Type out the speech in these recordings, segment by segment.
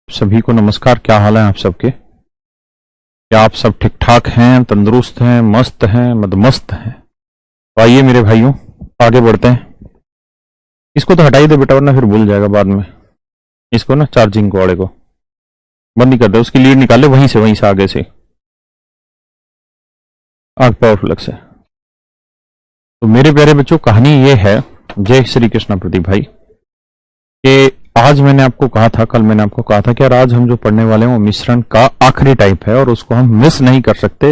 सभी को नमस्कार। क्या हाल है आप सबके? क्या आप सब ठीक ठाक हैं, तंदुरुस्त हैं, मस्त हैं, मदमस्त हैं? तो आइए मेरे भाइयों, आगे बढ़ते हैं। इसको तो हटाई दे बेटा, वरना फिर भूल जाएगा बाद में। इसको ना, चार्जिंग कोड़े को बंद नहीं कर दे, उसकी लीड निकाले वहीं से आगे से, आग पावर फ्लक्स है। तो मेरे प्यारे बच्चों, कहानी ये है, जय श्री कृष्ण प्रदीप भाई, कि आज मैंने आपको कहा था, कल मैंने आपको कहा था कि यार आज हम जो पढ़ने वाले हैं वो मिश्रण का आखिरी टाइप है और उसको हम मिस नहीं कर सकते,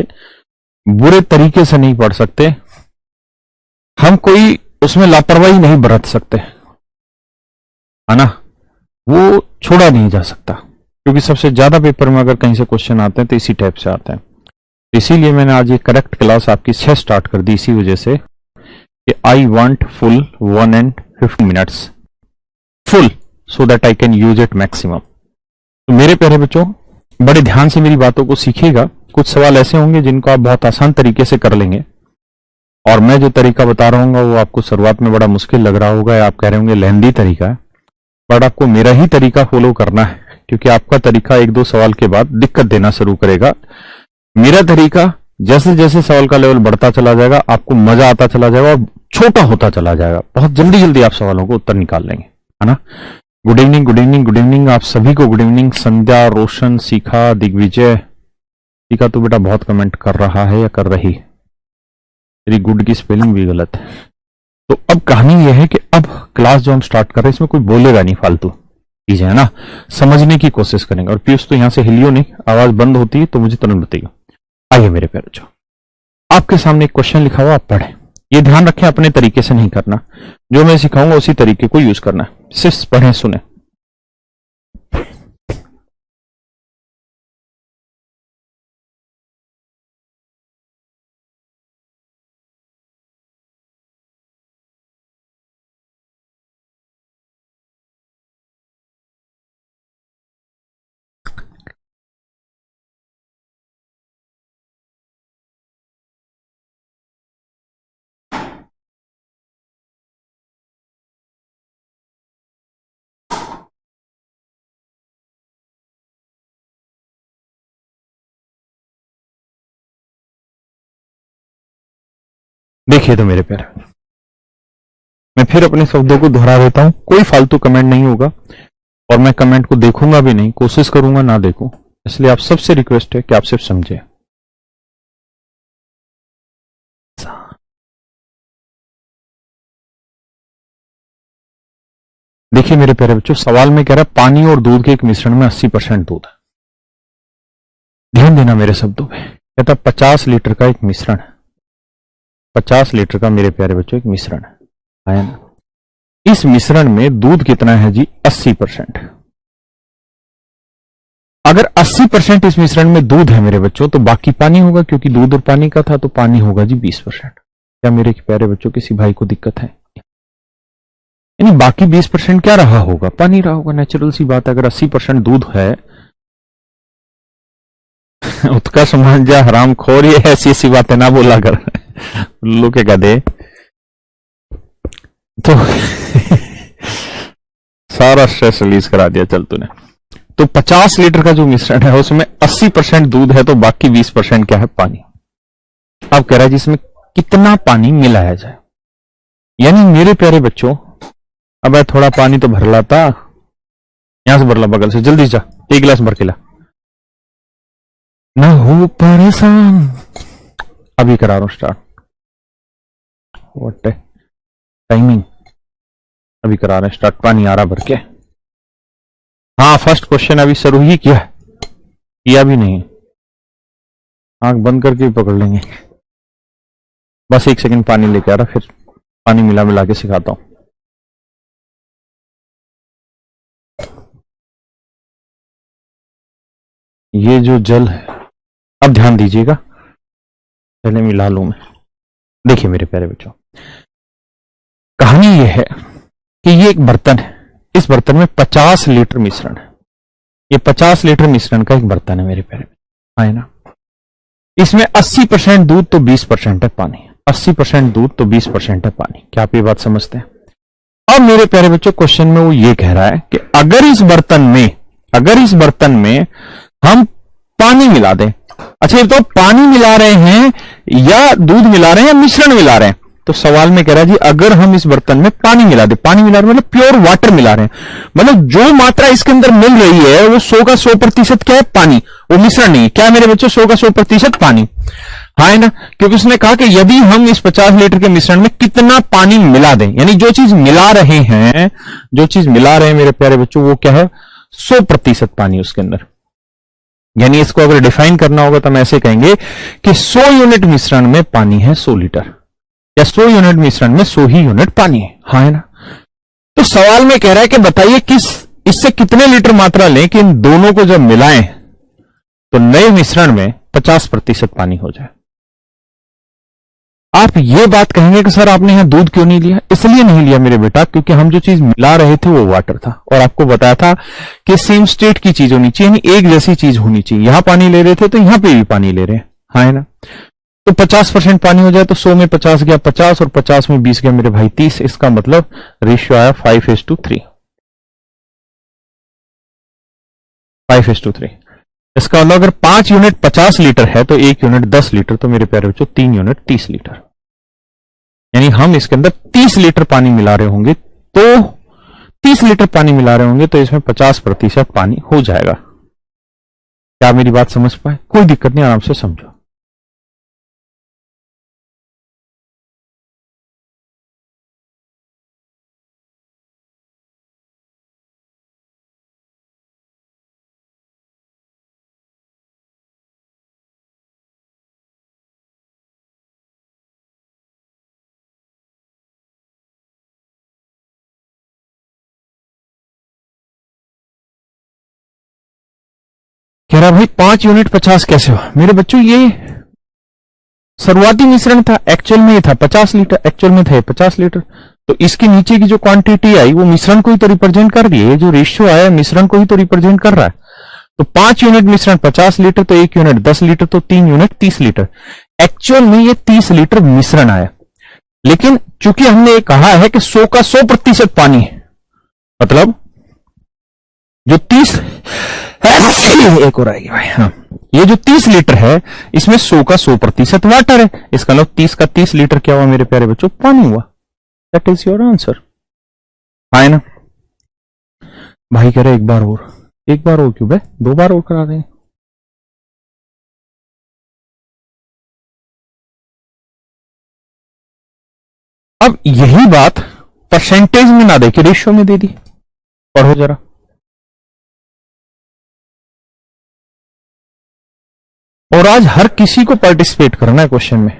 बुरे तरीके से नहीं पढ़ सकते, हम कोई उसमें लापरवाही नहीं बरत सकते, है ना। वो छोड़ा नहीं जा सकता, क्योंकि सबसे ज्यादा पेपर में अगर कहीं से क्वेश्चन आते हैं तो इसी टाइप से आते हैं। इसीलिए मैंने आज ये करेक्ट क्लास आपकी 6 स्टार्ट कर दी, इसी वजह से कि I want full 1 and 15 minutes full, so that I can use it maximum। तो मेरे प्यारे बच्चों, बड़े ध्यान से मेरी बातों को सीखिएगा। कुछ सवाल ऐसे होंगे जिनको आप बहुत आसान तरीके से कर लेंगे, और मैं जो तरीका बता रहा हूँ वो आपको शुरुआत में बड़ा मुश्किल लग रहा होगा, या आप कह रहे होंगे लेंदी तरीका है, बट आपको मेरा ही तरीका फॉलो करना है, क्योंकि आपका तरीका 1-2 सवाल के बाद दिक्कत देना शुरू करेगा। मेरा तरीका जैसे जैसे सवाल का लेवल बढ़ता चला जाएगा, आपको मजा आता चला जाएगा और छोटा होता चला जाएगा। बहुत जल्दी जल्दी आप सवालों को उत्तर निकाल लेंगे, है ना। Good evening, good evening, good evening आप सभी को। गुड इवनिंग संध्या, रोशन, शिखा, दिग्विजय। शिखा तो बेटा बहुत कमेंट कर रहा है या कर रही, तेरी गुड की स्पेलिंग भी गलत है। तो अब कहानी यह है कि अब क्लास जो हम स्टार्ट कर रहे हैं इसमें कोई बोलेगा नहीं फालतू चीजें, है ना। समझने की कोशिश करेंगे। और पीयूष तो यहां से हिलियो नहीं, आवाज बंद होती है तो मुझे तुरंत बताइए। आइए मेरे प्यारे बच्चों, आपके सामने एक क्वेश्चन लिखा हुआ, आप पढ़ें। ये ध्यान रखें, अपने तरीके से नहीं करना, जो मैं सिखाऊंगा उसी तरीके को यूज करना है। सिर्फ पढ़ें, सुने। देखिए तो मेरे प्यारे, मैं फिर अपने शब्दों को दोहरा देता हूं, कोई फालतू कमेंट नहीं होगा, और मैं कमेंट को देखूंगा भी नहीं, कोशिश करूंगा ना देखूं। इसलिए आप सबसे रिक्वेस्ट है कि आप सिर्फ समझे। देखिए मेरे प्यारे बच्चों, सवाल में कह रहा है पानी और दूध के एक मिश्रण में 80% दूध है। ध्यान देना मेरे शब्दों पे, कहता 50 लीटर का एक मिश्रण है, 50 लीटर का मेरे प्यारे बच्चों एक मिश्रण है ना। इस मिश्रण में दूध कितना है जी? 80%। अगर 80% इस मिश्रण में दूध है मेरे बच्चों, तो बाकी पानी होगा, क्योंकि दूध और पानी का था, तो पानी होगा जी 20%। क्या मेरे प्यारे बच्चों किसी भाई को दिक्कत है? यानी बाकी 20% क्या रहा होगा? पानी रहा होगा। नेचुरल सी बात है। अगर 80% दूध है, उत्कर्ष मान जा हराम खोर, ये ऐसी ऐसी बातें ना बोला कर, उल्लू के गधे। तो सारा स्ट्रेस रिलीज करा दिया चल तूने। तो 50 लीटर का जो मिश्रण है उसमें 80% दूध है, तो बाकी 20% क्या है? पानी। अब कह रहा है जिसमें कितना पानी मिलाया जाए। यानी मेरे प्यारे बच्चों, अब थोड़ा पानी तो भर लाता, यहां से भर ला, बगल से, जल्दी जा, 1 गिलास भर के ला, ना हो परेशान। अभी करा रहा हूं स्टार्ट। व्हाट टाइमिंग, अभी करा रहे हैं स्टार्ट। पानी आ रहा भर के। हाँ, फर्स्ट क्वेश्चन अभी शुरू ही किया भी नहीं, आंख बंद करके भी पकड़ लेंगे। बस 1 सेकंड पानी लेके आ रहा, फिर पानी मिला मिला के सिखाता हूं। ये जो जल है, अब ध्यान दीजिएगा, पहले मिला लूं मैं। देखिए मेरे प्यारे बच्चों, कहानी यह है कि ये एक बर्तन है, इस बर्तन में 50 लीटर मिश्रण है। ये 50 लीटर मिश्रण का एक बर्तन है मेरे प्यारे, है ना। इसमें 80% दूध तो 20% है पानी, 80% दूध तो 20% है पानी। क्या आप ये बात समझते हैं? अब मेरे प्यारे बच्चों, क्वेश्चन में वो ये कह रहा है कि अगर इस बर्तन में अगर इस बर्तन में हम पानी मिला दें, अच्छा ये तो पानी मिला रहे हैं या दूध मिला रहे हैं या मिश्रण मिला रहे हैं, तो सवाल में कह रहा है जी अगर हम इस बर्तन में पानी मिला दे, पानी मिला रहे हैं मतलब प्योर वाटर मिला रहे हैं, मतलब जो मात्रा इसके अंदर मिल रही है वो 100 का 100% क्या है, पानी, वो मिश्रण नहीं है। क्या मेरे बच्चों, 100 का 100% पानी, हाँ है ना, क्योंकि उसने कहा कि यदि हम इस 50 लीटर के मिश्रण में कितना पानी मिला दें, यानी जो चीज मिला रहे हैं, जो चीज मिला रहे हैं मेरे प्यारे बच्चों वो क्या है, 100% पानी उसके अंदर। यानी इसको अगर डिफाइन करना होगा तो हम ऐसे कहेंगे कि 100 यूनिट मिश्रण में पानी है 100 लीटर, या 100 यूनिट मिश्रण में 100 ही यूनिट पानी है, हाँ है ना। तो सवाल में कह रहा है कि बताइए किस इससे कितने लीटर मात्रा लें कि इन दोनों को जब मिलाएं तो नए मिश्रण में 50% पानी हो जाए। आप ये बात कहेंगे कि सर आपने यहां दूध क्यों नहीं लिया, इसलिए नहीं लिया मेरे बेटा क्योंकि हम जो चीज मिला रहे थे वो वाटर था, और आपको बताया था कि सेम स्टेट की चीज होनी चाहिए, यानी एक जैसी चीज होनी चाहिए। यहां पानी ले रहे थे तो यहां पे भी पानी ले रहे हैं, हाँ है ना। तो 50% पानी हो जाए तो 100 में 50 गया 50 और 50 में 20 गया मेरे भाई 30। इसका मतलब रेशियो आया 5:3, 5:3। इसका मतलब अगर 5 यूनिट 50 लीटर है तो 1 यूनिट 10 लीटर, तो मेरे प्यारे बच्चों 3 यूनिट 30 लीटर, यानी हम इसके अंदर 30 लीटर पानी मिला रहे होंगे, तो 30 लीटर पानी मिला रहे होंगे तो इसमें 50% पानी हो जाएगा। क्या मेरी बात समझ पाए? कोई दिक्कत नहीं, आराम से समझो। कह रहा भाई 5 यूनिट 50 कैसे हो? मेरे बच्चों ये शुरुआती मिश्रण था, एक्चुअल में ये था 50 लीटर, एक्चुअल में था 50 लीटर, तो इसके नीचे की जो क्वांटिटी आई वो मिश्रण को ही तो रिप्रेजेंट कर रही है, जो रेशियो आया मिश्रण को ही तो रिप्रेजेंट कर रहा है। तो 5 यूनिट मिश्रण 50 लीटर, तो 1 यूनिट 10 लीटर, तो 3 यूनिट 30 लीटर। एक्चुअल में ये 30 लीटर मिश्रण आया, लेकिन चूंकि हमने ये कहा है कि 100 का 100% पानी है, मतलब जो 30 एक और आएगी भाई, हाँ, ये जो 30 लीटर है इसमें 100 का 100% वाटर है, इसका मतलब 30 का 30 लीटर क्या हुआ मेरे प्यारे बच्चों, पानी हुआ। दैट इज योर आंसर, है ना। भाई कह रहे एक बार और क्यों भाई, 2 बार और करा दें। अब यही बात परसेंटेज में ना दे के रेशियो में दे दी, पढ़ो जरा। और आज हर किसी को पार्टिसिपेट करना है क्वेश्चन में।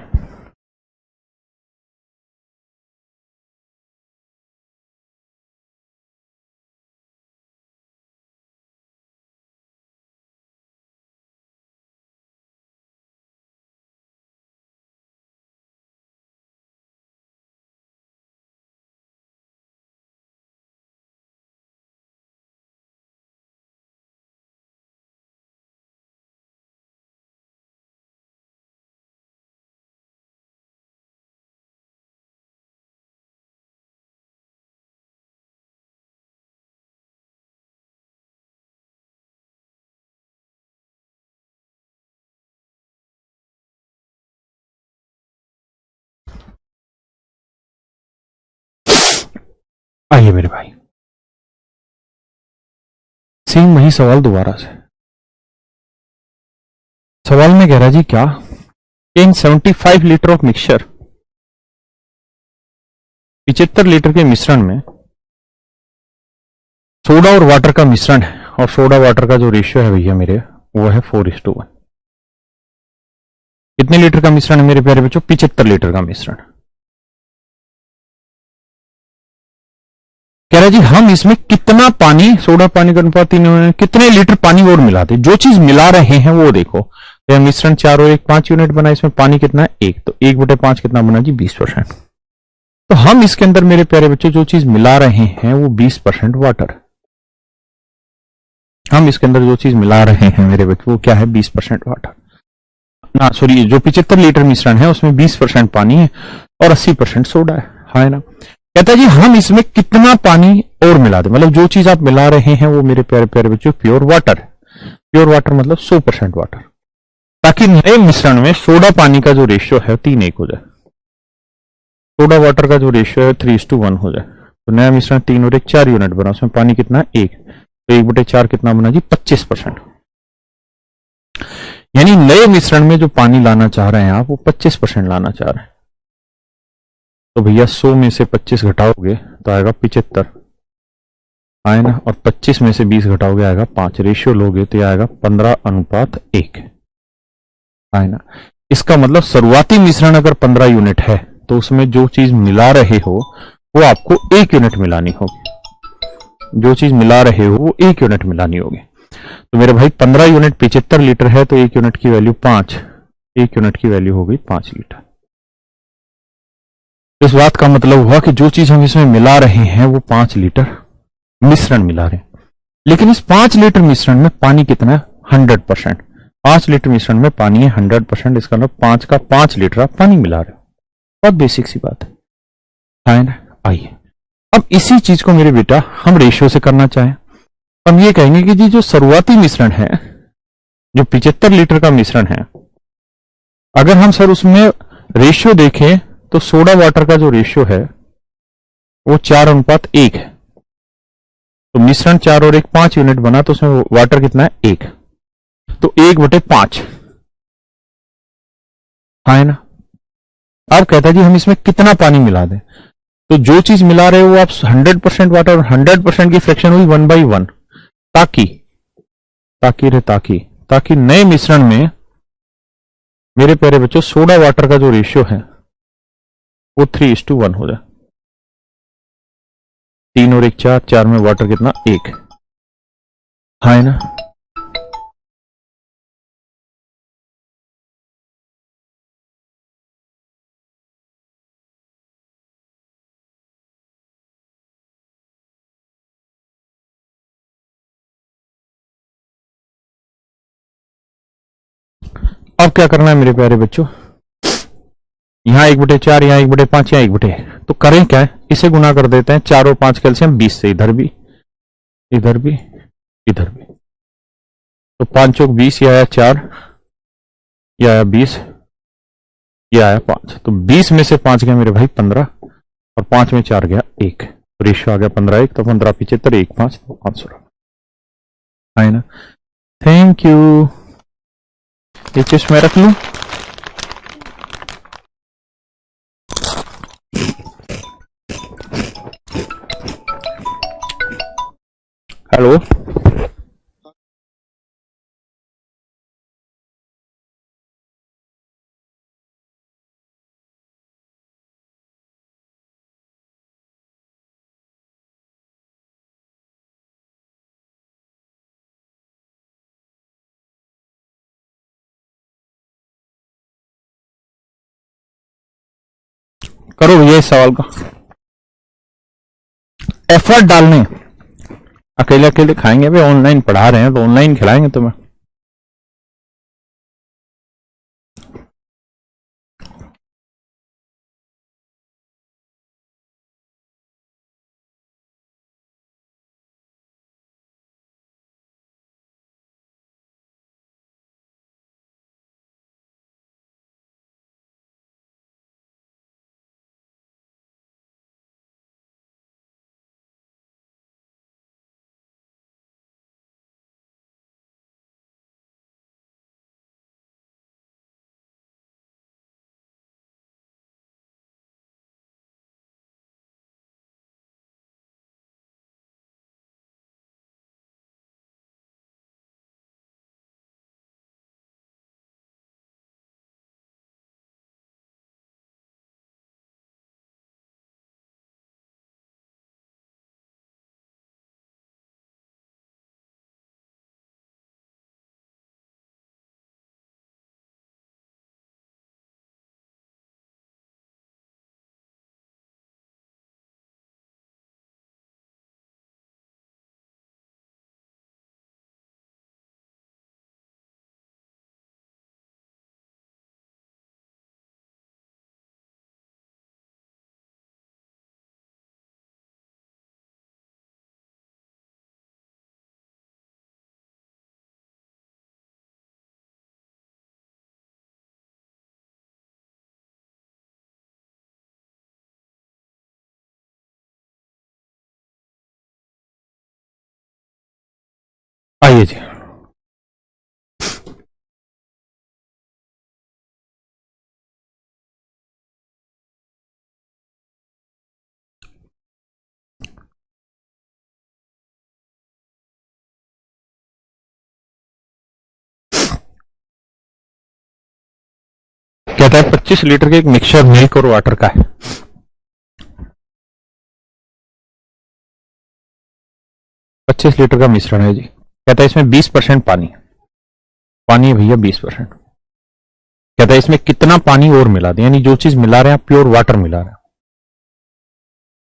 आइए मेरे भाई, सेम वही सवाल दोबारा से। सवाल में कह रहा जी क्या, इन 75 लीटर ऑफ मिक्सचर, 75 लीटर के मिश्रण में सोडा और वाटर का मिश्रण है, और सोडा वाटर का जो रेशियो है भैया मेरे वो है 4:1। कितने लीटर का मिश्रण है मेरे प्यारे बच्चों, 75 लीटर का मिश्रण। कह रहा जी हम इसमें कितना पानी, सोडा पानी का अनुपात 3, कितने लीटर पानी और मिलाते, जो चीज मिला रहे हैं वो देखो। तो मिश्रण 4 और 1 5 यूनिट बना, इसमें पानी कितना है 1, तो 1/5 कितना बना जी 20%। तो हम इसके अंदर मेरे प्यारे बच्चों जो चीज मिला रहे हैं वो 20% वाटर, हम इसके अंदर जो चीज मिला रहे हैं मेरे बच्चों वो क्या है 20% वाटर ना, सॉरी, जो 75 लीटर मिश्रण है उसमें 20% पानी है और 80% सोडा है, हाँ है ना। कहता है जी हम इसमें कितना पानी और मिला दें, मतलब जो चीज आप मिला रहे हैं वो मेरे प्यारे प्यारे बच्चों प्योर वाटर है। प्योर वाटर मतलब 100% वाटर, ताकि नए मिश्रण में सोडा पानी का जो रेशियो है 3:1 हो जाए, सोडा वाटर का जो रेशियो है 3:1 हो जाए। तो नया मिश्रण 3 और 1 4 यूनिट बना, उसमें पानी कितना है 1, तो 1/4 कितना बना जी 25%। यानी नए मिश्रण में जो पानी लाना चाह रहे हैं आप वो 25% लाना चाह रहे हैं। तो भैया 100 में से 25 घटाओगे तो आएगा 75, आए ना, और 25 में से 20 घटाओगे आएगा 5, रेशियो लोगे तो आएगा 15:1, आए ना। इसका मतलब शुरुआती मिश्रण अगर 15 यूनिट है तो उसमें जो चीज मिला रहे हो वो आपको 1 यूनिट मिलानी होगी, जो चीज मिला रहे हो वो 1 यूनिट मिलानी होगी। तो मेरे भाई 15 यूनिट 75 लीटर है, तो 1 यूनिट की वैल्यू 5, 1 यूनिट की वैल्यू हो गई 5 लीटर। इस बात का मतलब हुआ कि जो चीज हम इसमें मिला रहे हैं वो 5 लीटर मिश्रण मिला रहे हैं, लेकिन इस 5 लीटर मिश्रण में पानी कितना है 100%। 5 लीटर मिश्रण में पानी है 100%, इसका मतलब 5 का 5 लीटर आप पानी मिला रहे हो। बहुत बेसिक सी बात है, फाइन। आइए अब इसी चीज को मेरे बेटा हम रेशियो से करना चाहें, हम ये कहेंगे कि जी जो शुरुआती मिश्रण है, जो 75 लीटर का मिश्रण है, अगर हम सर उसमें रेशियो देखें तो सोडा वाटर का जो रेशियो है वो 4:1 है। तो मिश्रण 4 और 1 5 यूनिट बना, तो उसमें वाटर कितना है 1, तो 1/5 है ना। अब कहता है जी हम इसमें कितना पानी मिला दें, तो जो चीज मिला रहे हो वो आप 100% वाटर, 100% की फ्रैक्शन हुई 1/1, ताकि ताकि रे ताकि ताकि नए मिश्रण में मेरे प्यारे बच्चों सोडा वाटर का जो रेशियो है वो 3:1 हो जाए। 3 और 1 4, 4 में वाटर कितना 1, है ना। अब क्या करना है मेरे प्यारे बच्चों, यहां 1/4, यहां 1/5, यहां 1/, तो करें क्या है, इसे गुना कर देते हैं, 4 और 5 कैल्शियम 20 से, इधर भी इधर भी इधर भी, तो 5 चौक 20, ये आया 4, ये आया 20, ये आया 5, तो 20 में से 5 गया मेरे भाई 15, और 5 में 4 गया 1, रेशियो आ गया 15:1, तो 15 75 1 5, तो 500 है ना। थैंक यू, ये चिप्स मैं रख लूं। हेलो, करो भैया इस सवाल का एफर्ट डालने, अकेले अकेले खाएंगे भाई, ऑनलाइन पढ़ा रहे हैं तो ऑनलाइन खिलाएंगे तुम्हें। आइए जी। कहता है 25 लीटर के एक मिक्सचर मिल्क और वाटर का है। 25 लीटर का मिश्रण है जी। कहता है इसमें 20% पानी पानी है भैया, 20%। कहता है इसमें कितना पानी और मिला दें, यानी जो चीज मिला रहे हैं आप प्योर वाटर मिला रहे हैं।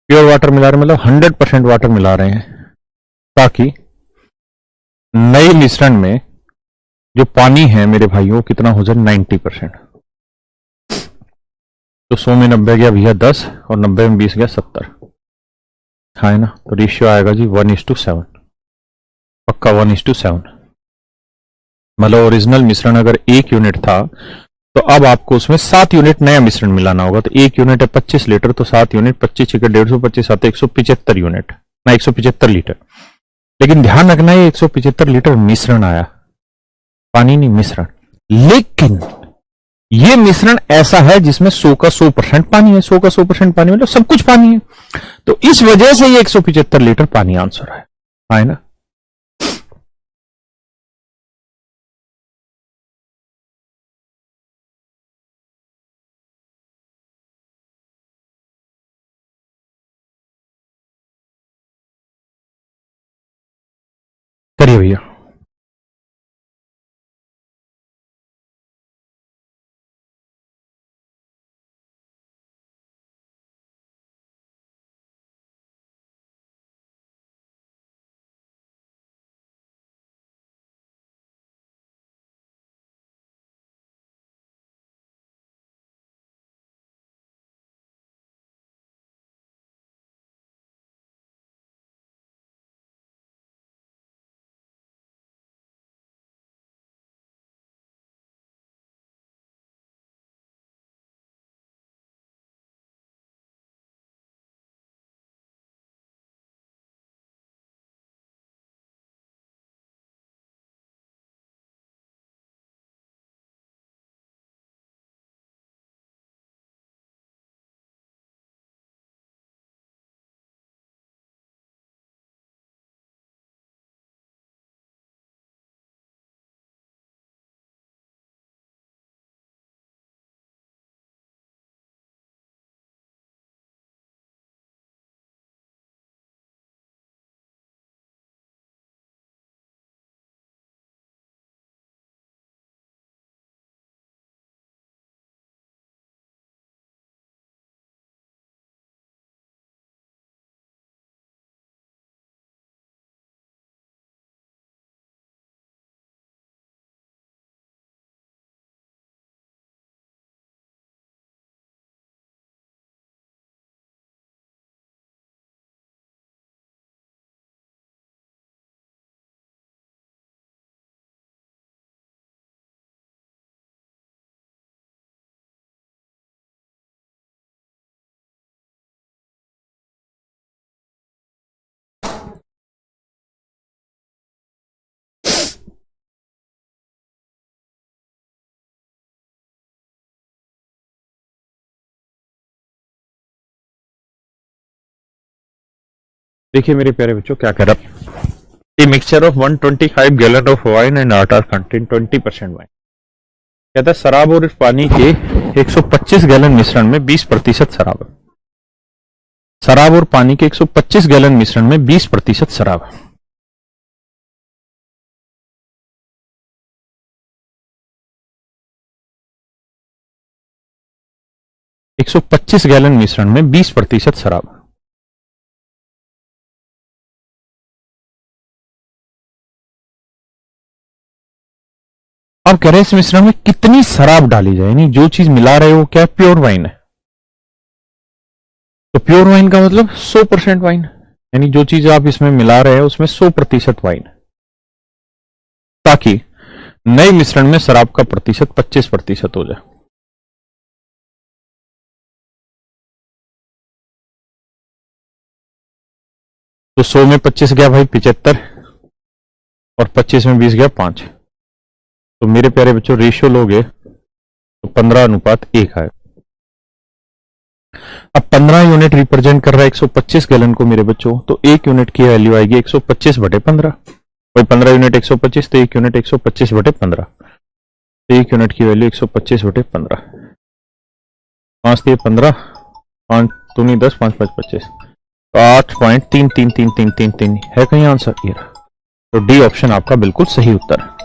प्योर वाटर मिला रहे हैं मतलब 100% वाटर मिला रहे हैं, ताकि नए मिश्रण में जो पानी है मेरे भाइयों कितना हो जाए, 90%। तो 100 में 90 गया भैया 10, और 90 में 20 गया 70। हाँ है ना, तो रेशियो आएगा जी 1:7। पक्का 1:7। मतलब ओरिजिनल मिश्रण अगर 1 यूनिट था तो अब आपको उसमें 7 यूनिट नया मिश्रण मिलाना होगा। तो 1 यूनिट है 25 लीटर, तो 7 यूनिट 25 छिके 150, 25 7 175 यूनिट ना, 175 लीटर। लेकिन ध्यान रखना है 175 लीटर मिश्रण आया, पानी नहीं मिश्रण। लेकिन ये मिश्रण ऐसा है जिसमें 100 का 100% पानी है। 100 का 100% पानी मतलब सब कुछ पानी है। तो इस वजह से ये 175 लीटर पानी आंसर है ना। करिए भैया। देखिए मेरे प्यारे बच्चों क्या कह रहा, a mixture of 125 gallon of wine and water contain 20% wine. कहता है शराब और इस पानी के 125 गैलन मिश्रण में 20% शराब है। शराब और पानी के 125 गैलन मिश्रण में 20% शराब है। एक 125 गैलन मिश्रण में 20% शराब। अब कह रहे हैं इस मिश्रण में कितनी शराब डाली जाए, यानी जो चीज मिला रहे हो क्या है, प्योर वाइन है। तो प्योर वाइन का मतलब 100% वाइन, यानी जो चीज आप इसमें मिला रहे हो उसमें 100% वाइन है, ताकि नए मिश्रण में शराब का प्रतिशत 25% हो जाए। तो 100 में 25 गया भाई 75, और 25 में 20 गया 5। तो मेरे प्यारे बच्चों रेशियो लोगे तो 15:1 है। अब 15 यूनिट रिप्रेजेंट कर रहा है 125 गैलन को मेरे बच्चों, तो 1 यूनिट की वैल्यू आएगी 125/15। भाई 15 यूनिट 125, तो 1 यूनिट 125/15, तो 1 यूनिट की वैल्यू 125/15। 5×3 = 15, 5×2 = 10, 5×5 = 25, तो 8.33333 है कहीं आंसर ये रहा। तो डी ऑप्शन आपका बिल्कुल सही उत्तर है।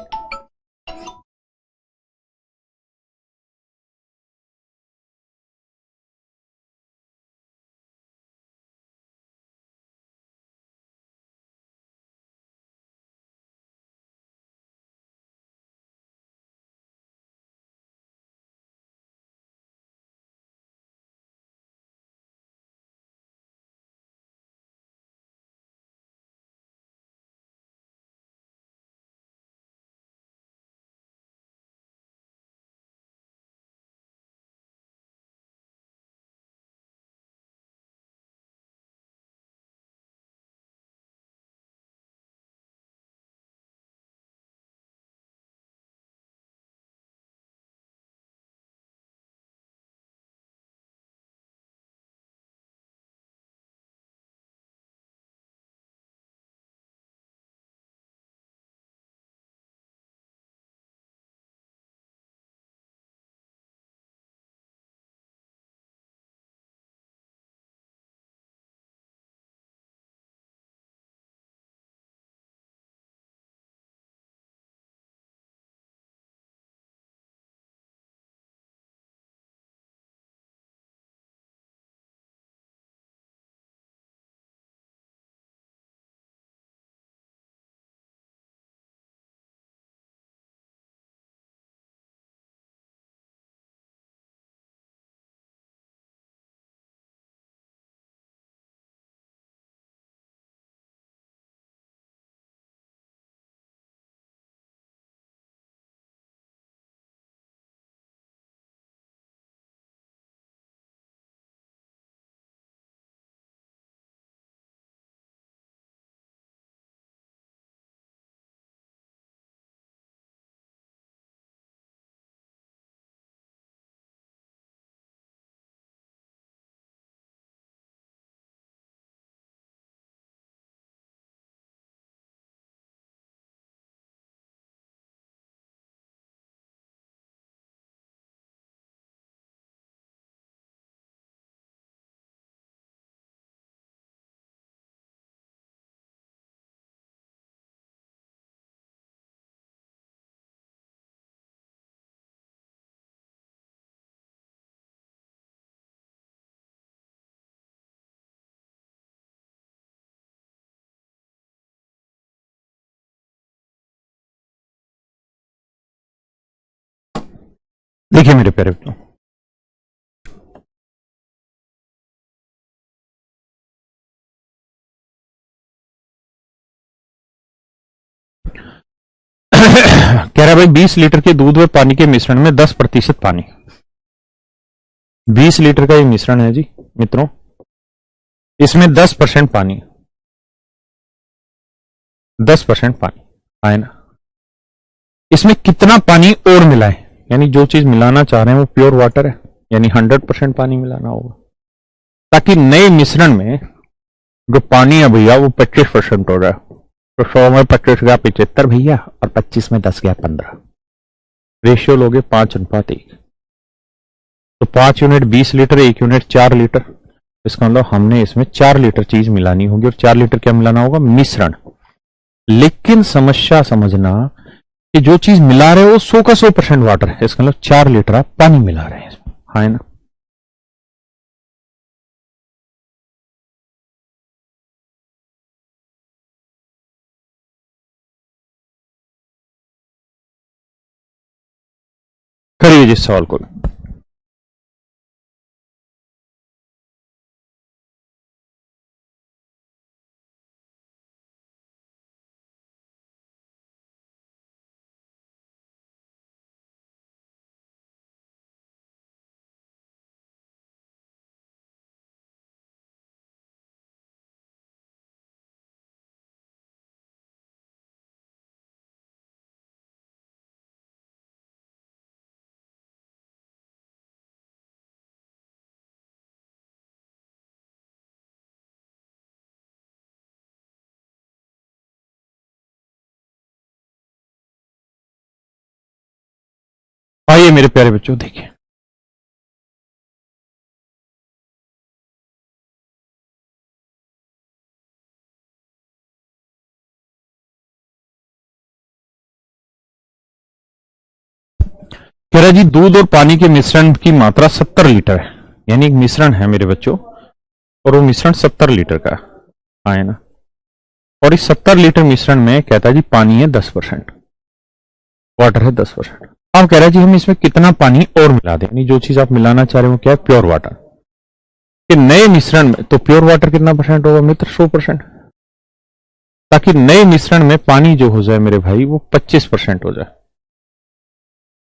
देखिए मेरे प्यारे बच्चों, कह रहा भाई 20 लीटर के दूध व पानी के मिश्रण में 10% पानी। 20 लीटर का ये मिश्रण है जी मित्रों, इसमें 10% पानी, 10% पानी आए ना। इसमें कितना पानी और मिलाएं, यानी जो चीज मिलाना चाह रहे हैं वो प्योर वाटर है, यानी 100% पानी मिलाना होगा, ताकि नए मिश्रण में जो पानी है भैया वो 25% हो जाए। तो 100 में 25 गया 75 भैया, और 25 में 10 गया 15। रेशियो लोगे 5:1। तो 5 यूनिट 20 लीटर, 1 यूनिट 4 लीटर। इसका मतलब हमने इसमें 4 लीटर चीज मिलानी होगी, और 4 लीटर क्या मिलाना होगा, मिश्रण। लेकिन समस्या समझना कि जो चीज मिला रहे हो वो 100 का 100% वाटर है, इसका मतलब 4 लीटर आप पानी मिला रहे हैं इसमें, है ना। करिए जिस सवाल को। आइए मेरे प्यारे बच्चों, देखिए कह रहा है जी दूध और पानी के मिश्रण की मात्रा 70 लीटर है, यानी एक मिश्रण है मेरे बच्चों, और वो मिश्रण 70 लीटर का है ना। और इस 70 लीटर मिश्रण में कहता है जी पानी है 10%, वाटर है 10%। अब कह रहा है जी हम इसमें कितना पानी और मिला दें, यानी जो चीज आप मिलाना चाह रहे हो क्या है, प्योर वाटर। कि नए मिश्रण में तो प्योर वाटर कितना परसेंट होगा मित्र, 100%, ताकि नए मिश्रण में पानी जो हो जाए मेरे भाई वो 25% हो जाए।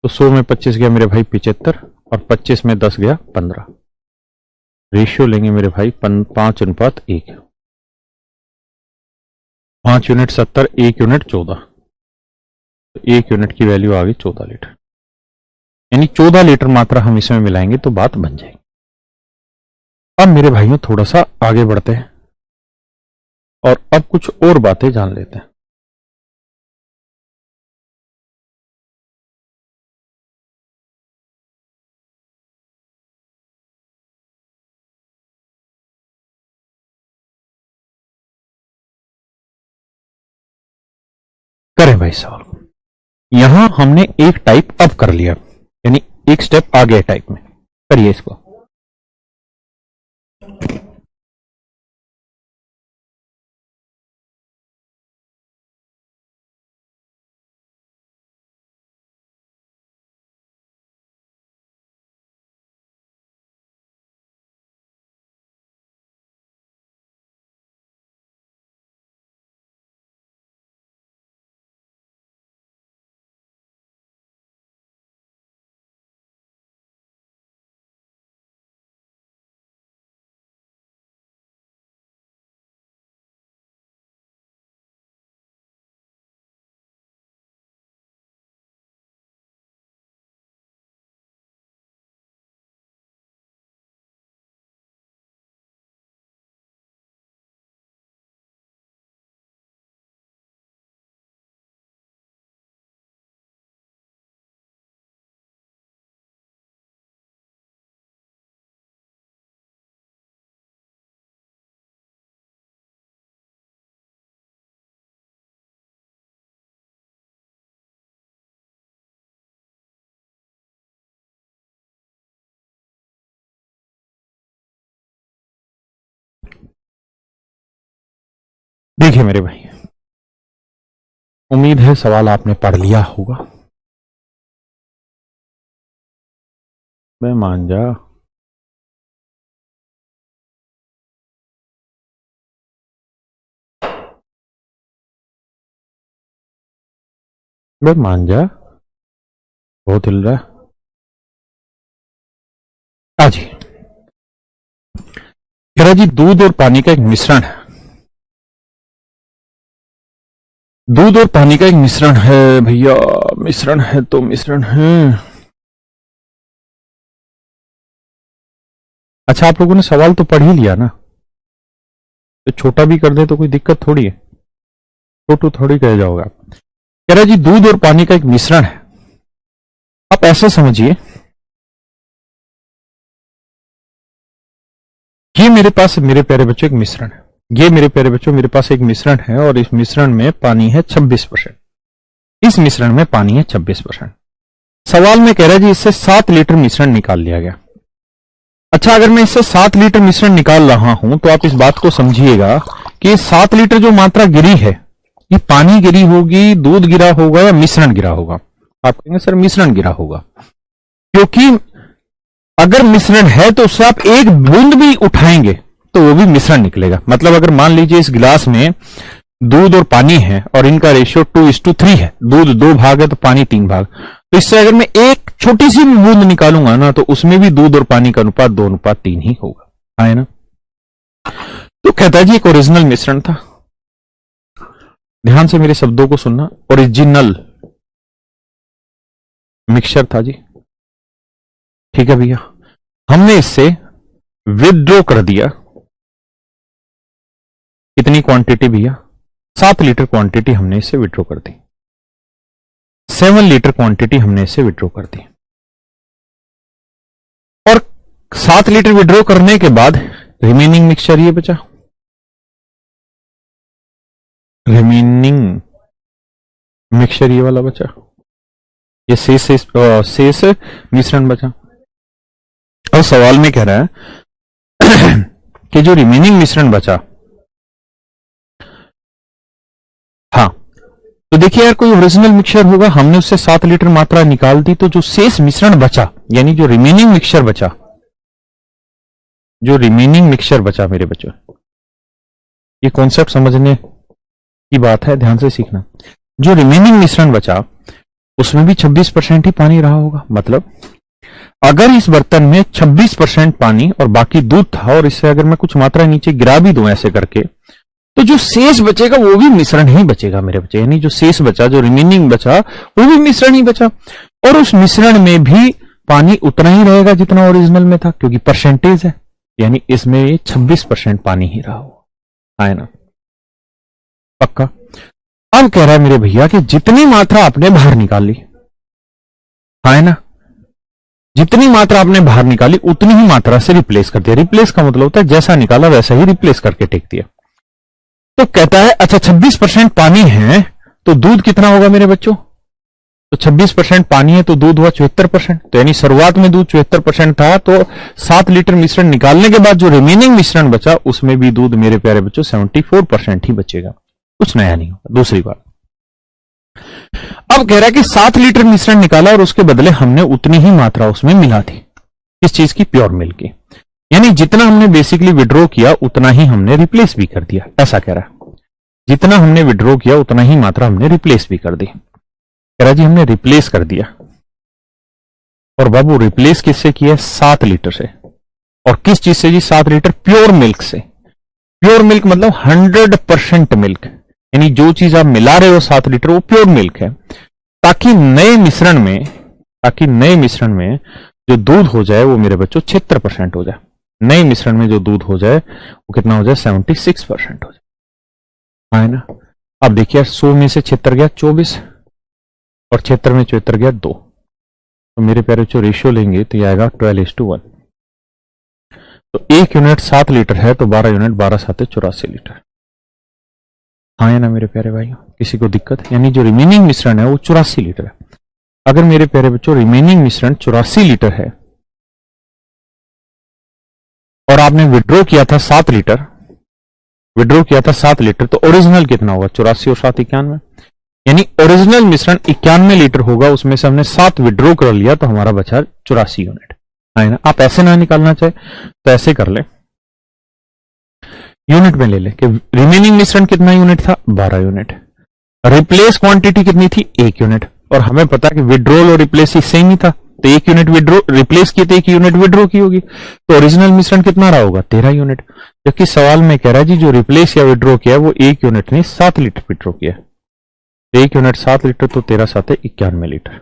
तो 100 में 25 गया मेरे भाई 75, और 25 में 10 गया 15। रेशियो लेंगे मेरे भाई 5:1, 5 यूनिट 70, 1 यूनिट 14, तो 1 यूनिट की वैल्यू आ गई 14 लीटर, यानी 14 लीटर मात्रा हम इसमें मिलाएंगे तो बात बन जाएगी। अब मेरे भाइयों थोड़ा सा आगे बढ़ते हैं और अब कुछ और बातें जान लेते हैं। करें भाई सवाल को। यहां हमने एक टाइप अप कर लिया, यानी एक स्टेप आगे टाइप में। करिए इसको। देखिए मेरे भाई, उम्मीद है सवाल आपने पढ़ लिया होगा। मैं मान जा। मैं मान जा, बहुत हिल रहा है। जी कह रहा जी दूध और पानी का एक मिश्रण है, दूध और पानी का एक मिश्रण है भैया, मिश्रण है तो मिश्रण है। अच्छा आप लोगों ने सवाल तो पढ़ ही लिया ना, तो छोटा भी कर दे तो कोई दिक्कत थोड़ी है, छोटू थोड़ी कह जाओगे आप। कह रहा जी दूध और पानी का एक मिश्रण है। आप ऐसे समझिए, ये मेरे पास मेरे प्यारे बच्चों एक मिश्रण है, ये मेरे प्यारे बच्चों मेरे पास एक मिश्रण है, और इस मिश्रण में पानी है 26%, इस मिश्रण में पानी है 26%। सवाल में कह रहा है जी इससे 7 लीटर मिश्रण निकाल लिया गया। अच्छा अगर मैं इससे 7 लीटर मिश्रण निकाल रहा हूं तो आप इस बात को समझिएगा कि 7 लीटर जो मात्रा गिरी है, ये पानी गिरी होगी, दूध गिरा होगा, या मिश्रण गिरा होगा। आप कहेंगे सर मिश्रण गिरा होगा, क्योंकि अगर मिश्रण है तो उससे आप एक बूंद भी उठाएंगे तो वो भी मिश्रण निकलेगा। मतलब अगर मान लीजिए इस गिलास में दूध और पानी है और इनका रेशियो 2:3 है, दूध 2 भाग है तो पानी 3 भाग, तो इससे अगर मैं एक छोटी सी भी बूंद निकालूंगा ना तो उसमें भी दूध और पानी का अनुपात 2:3 ही होगा, है ना। तो कहता है जी एक ओरिजिनल मिश्रण था, ध्यान से मेरे शब्दों को सुनना, ओरिजिनल मिक्सचर था जी, ठीक है भैया। हमने इससे विथड्रॉ कर दिया, कितनी क्वांटिटी भैया, 7 लीटर क्वांटिटी हमने इससे विथड्रॉ कर दी, 7 लीटर क्वांटिटी हमने इससे विथड्रॉ कर दी। 7 लीटर विड्रॉ करने के बाद रिमेनिंग मिक्सचर ये बचा, रिमेनिंग मिक्सचर ये वाला बचा, ये शेष मिश्रण बचा। और सवाल में कह रहा है कि जो रिमेनिंग मिश्रण बचा, हाँ, तो देखिए यार कोई ओरिजिनल मिक्सचर होगा, हमने उससे 7 लीटर मात्रा निकाल दी, तो जो शेष मिश्रण बचा यानी जो रिमेनिंग मिक्सचर बचा, जो रिमेनिंग मिक्सचर बचा मेरे बच्चों, ये कॉन्सेप्ट समझने की बात है, ध्यान से सीखना। जो रिमेनिंग मिश्रण बचा उसमें भी 26% ही पानी रहा होगा। मतलब अगर इस बर्तन में 26% पानी और बाकी दूध था, और इससे अगर मैं कुछ मात्रा नीचे गिरा भी दूं ऐसे करके, तो जो शेष बचेगा वो भी मिश्रण ही बचेगा मेरे बच्चे। यानी जो शेष बचा, जो रिमेनिंग बचा, वो भी मिश्रण ही बचा। और उस मिश्रण में भी पानी उतना ही रहेगा जितना ओरिजिनल में था, क्योंकि परसेंटेज है, यानी इसमें 26% पानी ही रहा होगा, है ना? पक्का। अब कह रहा है मेरे भैया कि जितनी मात्रा आपने बाहर निकाली, है ना, जितनी मात्रा आपने बाहर निकाली उतनी ही मात्रा से रिप्लेस कर दिया। रिप्लेस का मतलब होता है जैसा निकाला वैसा ही रिप्लेस करके टेक दिया। तो कहता है अच्छा 26% पानी है तो दूध कितना होगा मेरे बच्चों? तो 26% पानी है तो दूध हुआ 74%। तो यानी शुरुआत में दूध 74% था, तो 7 लीटर मिश्रण निकालने के बाद जो रिमेनिंग मिश्रण बचा उसमें भी दूध मेरे प्यारे बच्चों 74% ही बचेगा, कुछ नया नहीं होगा। दूसरी बात, अब कह रहा है कि 7 लीटर मिश्रण निकाला और उसके बदले हमने उतनी ही मात्रा उसमें मिला दी। किस चीज की? प्योर मिल्क की। यानी जितना हमने बेसिकली विड्रॉ किया उतना ही हमने रिप्लेस भी कर दिया, ऐसा कह रहा है। जितना हमने विड्रॉ किया उतना ही मात्रा हमने रिप्लेस भी कर दी। कह रहा जी हमने रिप्लेस कर दिया, और बाबू रिप्लेस किससे किया? 7 लीटर से। और किस चीज से जी? 7 लीटर प्योर मिल्क से। प्योर मिल्क मतलब 100% मिल्क, यानी जो चीज आप मिला रहे हो 7 लीटर वो प्योर मिल्क है, ताकि नए मिश्रण में जो दूध हो जाए वो मेरे बच्चों 76% हो जाए। नए मिश्रण में जो दूध हो जाए वो कितना हो जाए? 76% हो जाए, है ना? अब देखिए 100 में से 76 गया 24, और 76 में 74 गया 2, तो मेरे प्यारे बच्चों रेशियो लेंगे तो ये आएगा 12:1। तो 1 यूनिट 7 लीटर है तो 12 यूनिट 12 7 84 लीटर। हाँ या ना मेरे प्यारे भाई? किसी को दिक्कत? यानी जो रिमेनिंग मिश्रण है वो 84 लीटर है। अगर मेरे प्यारे बच्चों रिमेनिंग मिश्रण 84 लीटर है और आपने विड्रॉ किया था 7 लीटर, तो ओरिजिनल कितना होगा? 84 और 7 91, यानी ओरिजिनल मिश्रण 91 लीटर होगा, उसमें से हमने 7 विड्रॉ कर लिया तो हमारा बचा 84 यूनिट, है ना? आप ऐसे ना निकालना चाहे तो ऐसे कर ले, यूनिट में ले ले कि रिमेनिंग मिश्रण कितना यूनिट था? 12 यूनिट। रिप्लेस क्वांटिटी कितनी थी? 1 यूनिट। और हमें पता कि विड्रॉल और रिप्लेस सेम ही था, तो 1 यूनिट विड्रॉ रिप्लेस किए तो 1 यूनिट विड्रॉ की होगी, तो ओरिजिनल मिश्रण कितना रहा होगा? 13 यूनिट। जबकि सवाल में कह रहा है जी जो रिप्लेस या विड्रॉ किया वो 1 यूनिट नहीं 7 लीटर विड्रॉ किया। 1 यूनिट 7 लीटर तो 13 7 91 लीटर।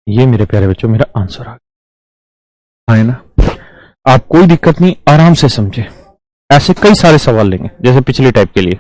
ये मेरे प्यारे बच्चों मेरा आंसर आ गया, है ना? आप कोई दिक्कत नहीं, आराम से समझे। ऐसे कई सारे सवाल लेंगे जैसे पिछले टाइप के लिए।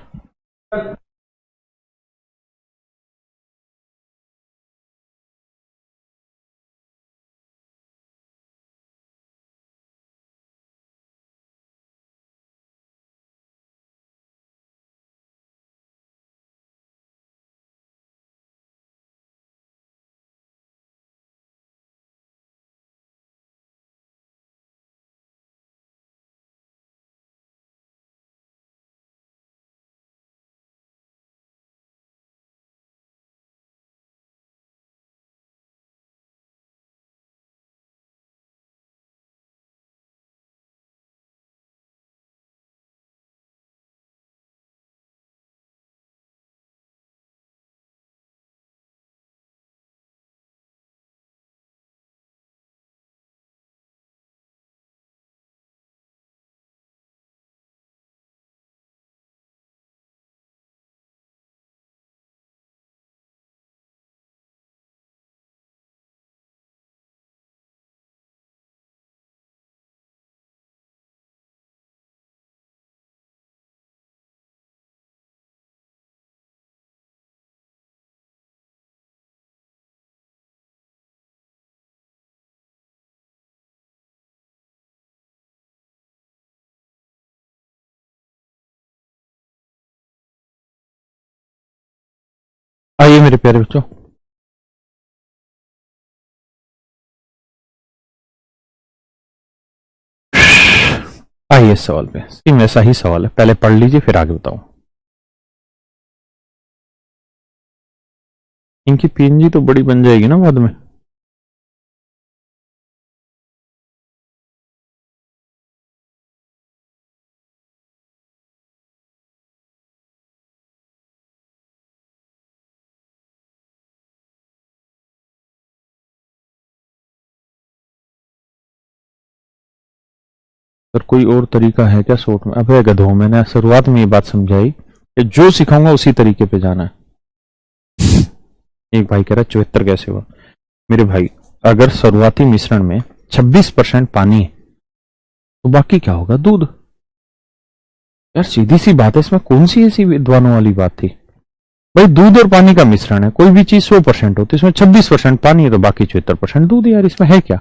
आइए मेरे प्यारे बच्चों, आइए इस सवाल पे। सेम ऐसा ही सवाल है, पहले पढ़ लीजिए फिर आगे बताऊं। इनकी पीएनजी तो बड़ी बन जाएगी ना बाद में। सर कोई और तरीका है क्या शॉर्ट में? अबे गधो, मैंने शुरुआत में ये बात समझाई कि जो सिखाऊंगा उसी तरीके पे जाना है। एक भाई कह रहा 74 कैसे हुआ? मेरे भाई, अगर शुरुआती मिश्रण में 26% पानी है तो बाकी क्या होगा? दूध। यार सीधी सी बात है, इसमें कौन सी ऐसी विद्वानों वाली बात थी? भाई दूध और पानी का मिश्रण है, कोई भी चीज 100% होती है, इसमें 26% पानी है तो बाकी 74% दूध। यार इसमें है क्या?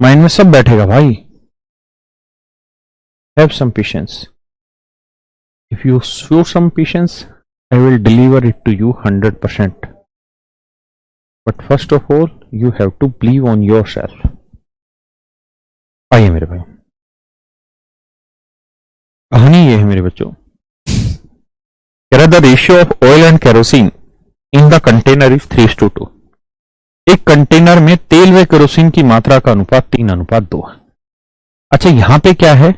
माइंड में सब बैठेगा भाई। Have some patience, if you show some patience I will deliver it to you 100%. But first of all, you have to believe on yourself. आइए मेरे भाई, कहानी ये है मेरे बच्चों। The ratio of oil and kerosene in the container is 3:2। एक container में तेल व केरोसिन की मात्रा का अनुपात 3:2 है। अच्छा यहां पे क्या है?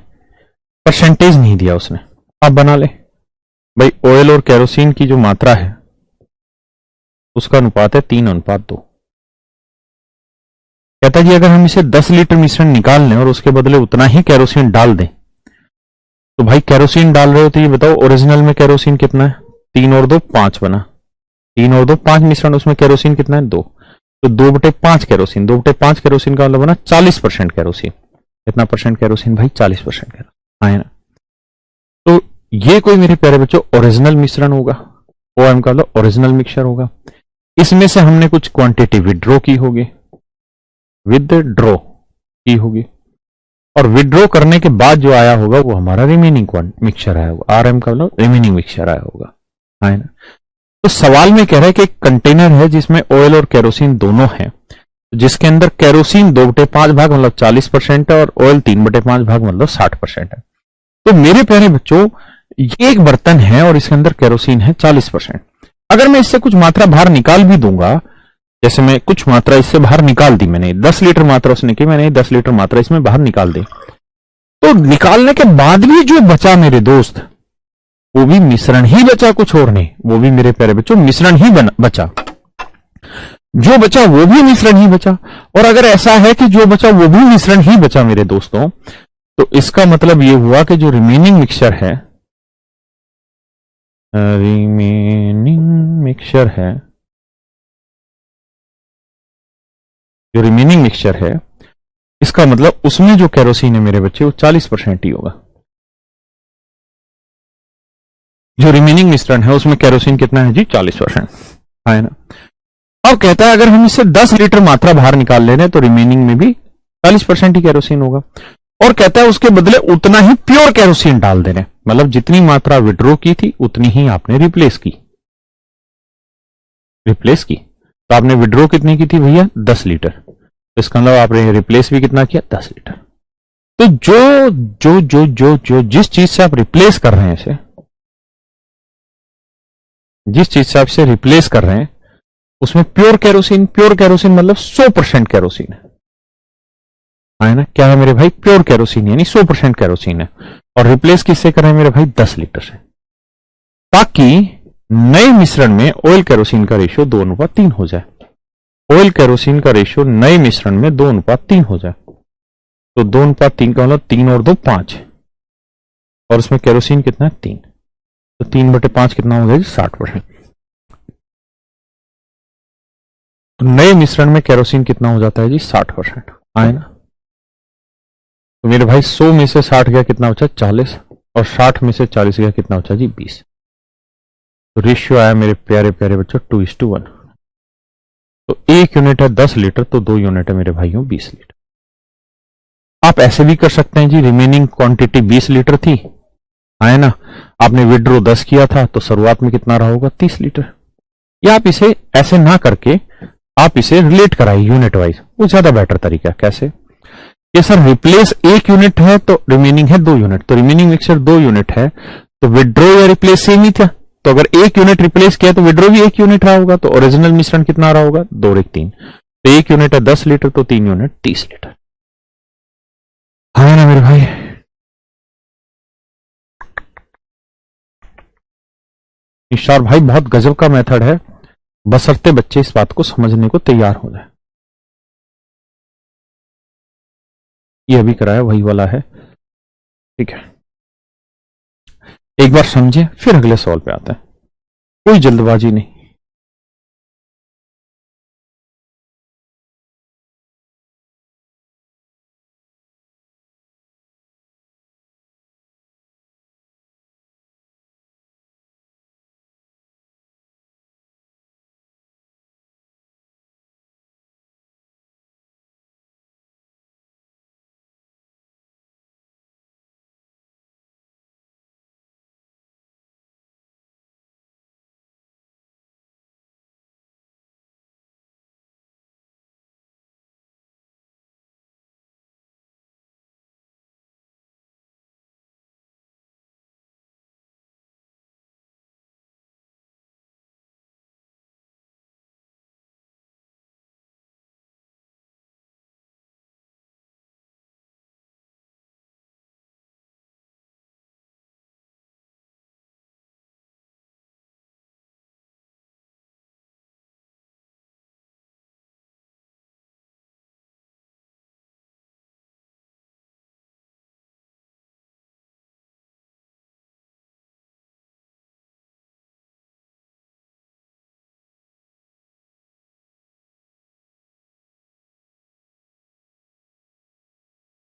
परसेंटेज नहीं दिया उसने, आप बना ले भाई। ऑयल और केरोसिन की जो मात्रा है उसका अनुपात है 3:2। कहता है जी अगर हम इसे 10 लीटर मिश्रण निकाल लें और उसके बदले उतना ही केरोसिन डाल दें, तो भाई केरोसिन डाल रहे हो तो ये बताओ ओरिजिनल में केरोसिन कितना है? 3 और 2 5 बना, 3 और 2 5 मिश्रण, उसमें केरोसिन कितना है? 2। तो 2/5 केरोसिन, 2/5 केरोसिन का मतलब बना 40% केरोसिन। कितना परसेंट केरोसिन भाई? 40% केरोसिन है ना। तो ये कोई मेरे प्यारे बच्चों ओरिजिनल मिश्रण होगा, OM का मतलब ओरिजिनल मिक्सचर होगा। इसमें से हमने कुछ क्वांटिटी विड्रॉ की होगी, विदड्रॉ की होगी, और विड्रॉ करने के बाद जो आया होगा वो हमारा रिमेनिंग मिक्सचर आया होगा। RM का मतलब रिमेनिंग मिक्सचर आया होगा, है ना। तो सवाल में कह रहा है कि एक कंटेनर है जिसमें ऑयल और केरोसिन दोनों है, जिसके अंदर केरोसिन 2/5 भाग मतलब 40% है और ऑयल 3/5 भाग मतलब 60% है। तो मेरे प्यारे बच्चों ये एक बर्तन है और इसके अंदर केरोसिन है 40%। अगर मैं इससे कुछ मात्रा बाहर निकाल भी दूंगा, जैसे मैं कुछ मात्रा इससे बाहर निकाल दी, मैंने 10 लीटर मात्रा उसने की, मैंने 10 लीटर मात्रा इसमें बाहर निकाल दी, तो निकालने के बाद भी जो बचा मेरे दोस्त, वो भी मिश्रण ही बचा, कुछ और नहीं। वो भी मेरे प्यारे बच्चों मिश्रण ही बचा, जो बचा वो भी मिश्रण ही बचा। और अगर ऐसा है कि जो बचा वो भी मिश्रण ही बचा मेरे दोस्तों, तो इसका मतलब ये हुआ कि जो रिमेनिंग मिक्सचर है, जो रिमेनिंग मिक्सचर है, इसका मतलब उसमें जो केरोसिन है मेरे बच्चे वो 40% ही होगा। जो रिमेनिंग मिश्रण है उसमें केरोसिन कितना है जी? 40%, है ना। अब कहता है अगर हम इससे 10 लीटर मात्रा बाहर निकाल ले रहे हैं तो रिमेनिंग में भी 40% ही केरोसिन होगा। और कहता है उसके बदले उतना ही प्योर केरोसिन डाल दे रहे हैं, मतलब जितनी मात्रा विड्रॉ की थी उतनी ही आपने रिप्लेस की। तो आपने विड्रॉ कितनी की थी भैया? 10 लीटर। तो इसका मतलब आपने रिप्लेस भी कितना किया? 10 लीटर। तो जो जो जो जो जो जिस चीज से आप रिप्लेस कर रहे हैं इसे, जिस चीज से आप इसे रिप्लेस कर रहे हैं उसमें प्योर केरोसिन मतलब 100% केरोसिन है ना। क्या है मेरे भाई? प्योर केरोसिन यानी 100% केरोसिन है। और रिप्लेस किससे कर रहे हैं मेरे भाई? 10 लीटर से, ताकि नए मिश्रण में ऑयल केरोसिन का रेशियो 2:3 हो जाए। ऑयल केरोसिन का रेशियो नए मिश्रण में 2:3 हो जाए। तो 2:3 का मतलब 3 और 2 5, और उसमें केरोसिन कितना है? 3। तो 3/5 कितना हो गया जी? 60%। तो नए मिश्रण में केरोसिन कितना हो जाता है जी? 60%, है ना। तो मेरे भाई 100 में से 60 गया, कितना बचा? 40, और 60 में से 40 गया, कितना बचा जी? 20। तो रेशियो आया मेरे प्यारे प्यारे बच्चों 2:1। तो 1 यूनिट है 10 लीटर, तो 2 यूनिट है मेरे भाइयों 20 लीटर। आप ऐसे भी कर सकते हैं जी, रिमेनिंग क्वांटिटी 20 लीटर थी, है ना, आपने विड्रो 10 किया था तो शुरुआत में कितना रहा होगा? 30 लीटर। या आप इसे ऐसे ना करके आप इसे रिलेट कराइए यूनिट वाइज, वो ज्यादा बेटर तरीका है। कैसे? ये सर रिप्लेस 1 यूनिट है तो रिमेनिंग है 2 यूनिट, तो रिमेनिंग मिक्सचर 2 यूनिट है, तो विड्रो या रिप्लेस सेम ही था, तो अगर 1 यूनिट रिप्लेस किया तो विड्रो भी 1 यूनिट रहा होगा, तो ओरिजिनल मिश्रण कितना रहा होगा? 2 और 1 3। तो 1 यूनिट है 10 लीटर, तो 3 यूनिट 30 लीटर। हाँ ना मेरे भाई? निशार भाई बहुत गजब का मेथड है, बशर्ते बच्चे इस बात को समझने को तैयार हो जाए। ये अभी कराया वही वाला है, ठीक है। एक बार समझे फिर अगले सवाल पे आते हैं, कोई जल्दबाजी नहीं।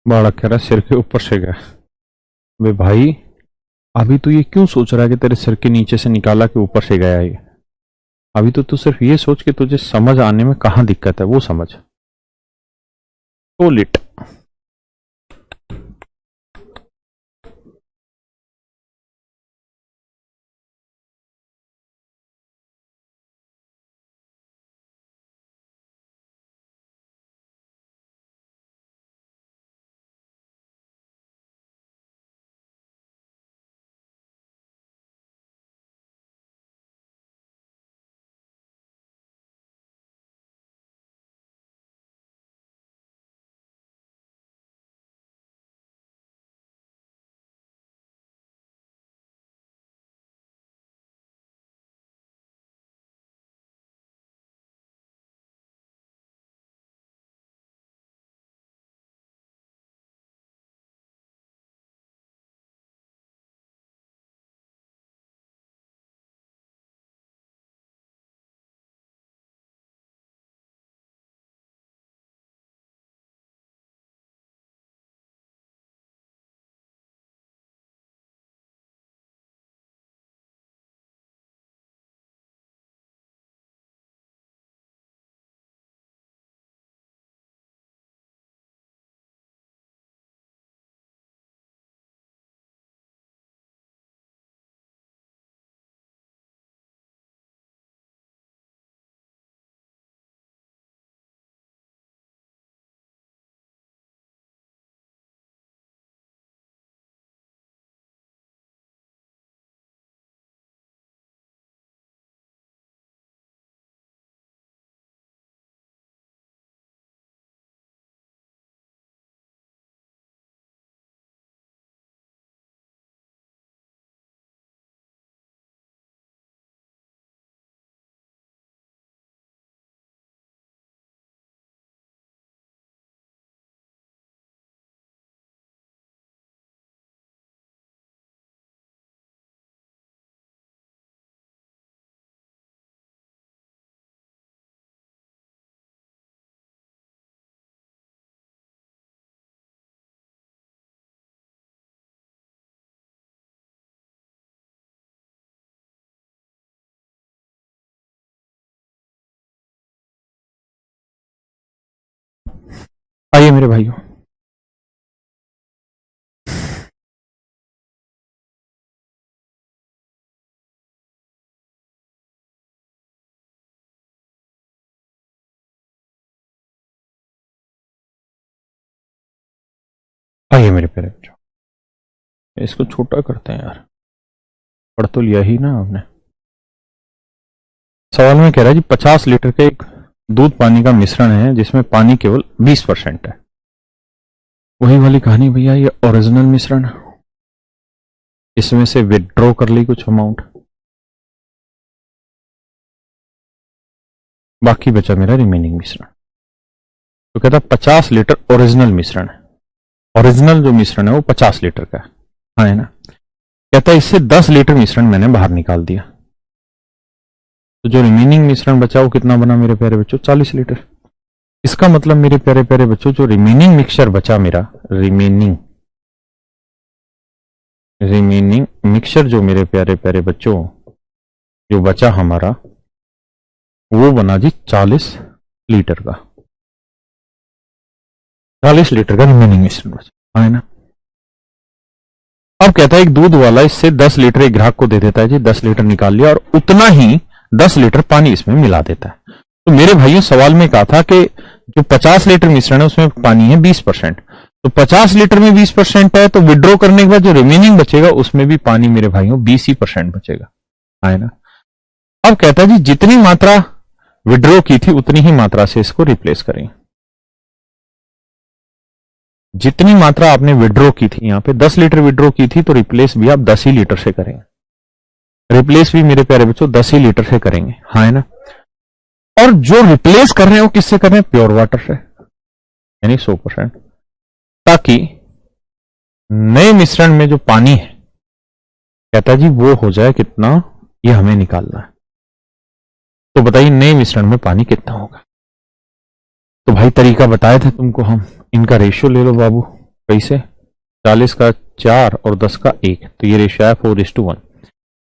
बड़ा कह रहा सिर के ऊपर से गया। वे भाई अभी तो ये क्यों सोच रहा है कि तेरे सिर के नीचे से निकाला कि ऊपर से गया ये? अभी तो तू सिर्फ ये सोच कि तुझे समझ आने में कहां दिक्कत है वो समझ। टोलिट। आइए मेरे भाइयों, आइए मेरे प्यारे बच्चों, इसको छोटा करते हैं यार, पढ़ तो लिया ही ना आपने। सवाल में कह रहा है जी 50 लीटर का एक दूध पानी का मिश्रण है जिसमें पानी केवल 20% है। वही वाली कहानी भैया, ये ओरिजिनल मिश्रण, इसमें से विड्रॉ कर ली कुछ अमाउंट, बाकी बचा मेरा रिमेनिंग मिश्रण। तो कहता 50 लीटर ओरिजिनल मिश्रण है, ओरिजिनल जो मिश्रण है वो 50 लीटर का है, हाँ है ना। कहता है इससे 10 लीटर मिश्रण मैंने बाहर निकाल दिया, तो जो रिमेनिंग मिश्रण बचा वो कितना बना मेरे प्यारे बच्चों, 40 लीटर। इसका मतलब मेरे प्यारे प्यारे बच्चों, जो रिमेनिंग मिक्सचर बचा मेरा, रिमेनिंग मिक्सचर जो मेरे प्यारे प्यारे बच्चों जो बचा हमारा, वो बना जी 40 लीटर का, 40 लीटर का रिमेनिंग मिश्रण बचा, है ना। अब कहता है एक दूध वाला इससे 10 लीटर एक ग्राहक को दे देता है जी, 10 लीटर निकाल लिया और उतना ही 10 लीटर पानी इसमें मिला देता है। तो मेरे भाइयों सवाल में कहा था कि जो 50 लीटर मिश्रण है उसमें पानी है 20%, तो 50 लीटर में 20% है, तो विड्रॉ करने के बाद जो रिमेनिंग बचेगा उसमें भी पानी मेरे भाइयों 20% बचेगा, है ना। अब कहता है जी जितनी मात्रा विड्रॉ की थी उतनी ही मात्रा से इसको रिप्लेस करें। जितनी मात्रा आपने विड्रॉ की थी, यहां पे 10 लीटर विड्रॉ की थी, तो रिप्लेस भी आप 10 ही लीटर से करेंगे, रिप्लेस भी मेरे प्यारे बच्चों 10 ही लीटर से करेंगे, हाँ है ना। और जो रिप्लेस कर रहे हैं वो किससे कर रहे हैं, प्योर वाटर से, यानी 100%, ताकि नए मिश्रण में जो पानी है कहता जी वो हो जाए कितना, ये हमें निकालना है। तो बताइए नए मिश्रण में पानी कितना होगा। तो भाई तरीका बताए थे तुमको हम, इनका रेशियो ले लो बाबू, कैसे, 40 का 4 और 10 का 1, तो ये रेशियो है 4:1।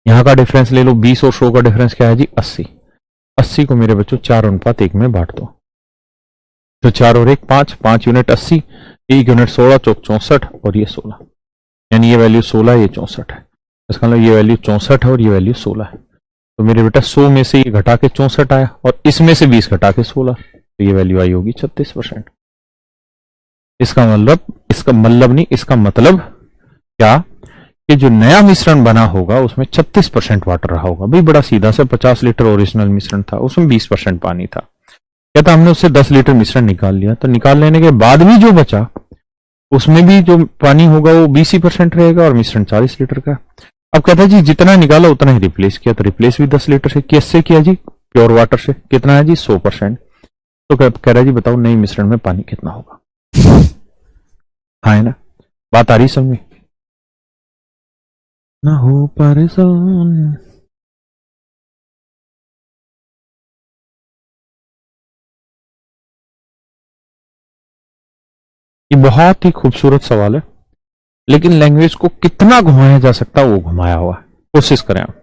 यहां का डिफरेंस ले लो, 20 और 100 का डिफरेंस क्या है जी, 80। 80 को मेरे बच्चों 4:1 में बांट दो, तो 4 और 1 5, 5 यूनिट 80, 1 यूनिट 16, चौक 64 और ये 16, यानी ये वैल्यू 16, ये 64 है। इसका मतलब ये वैल्यू 64 है और ये वैल्यू 16 है। तो मेरे बेटा 100 में से ये घटा के 64 आया और इसमें से 20 घटा के 16, तो ये वैल्यू आई होगी 36%। इसका मतलब क्या, कि जो नया मिश्रण बना होगा उसमें 36% वाटर रहा होगा। भाई बड़ा सीधा से, 50 लीटर ओरिजिनल मिश्रण था, उसमें 20% पानी था। कहता हमने उससे 10 लीटर मिश्रण निकाल लिया, तो निकाल लेने के बाद भी जो बचा उसमें भी जो पानी होगा वो 20% रहेगा और मिश्रण 40 लीटर का। अब कहता है जी जितना निकाला उतना ही रिप्लेस किया, तो रिप्लेस भी 10 लीटर से, किससे किया जी, प्योर वाटर से। कितना है जी, 100%। तो कह रहा है जी बताओ नई मिश्रण में पानी कितना होगा, हाँ है ना। बात आ रही समझ में, ना हो परेशान। ये बहुत ही खूबसूरत सवाल है, लेकिन लैंग्वेज को कितना घुमाया जा सकता है वो घुमाया हुआ है, कोशिश करें आप।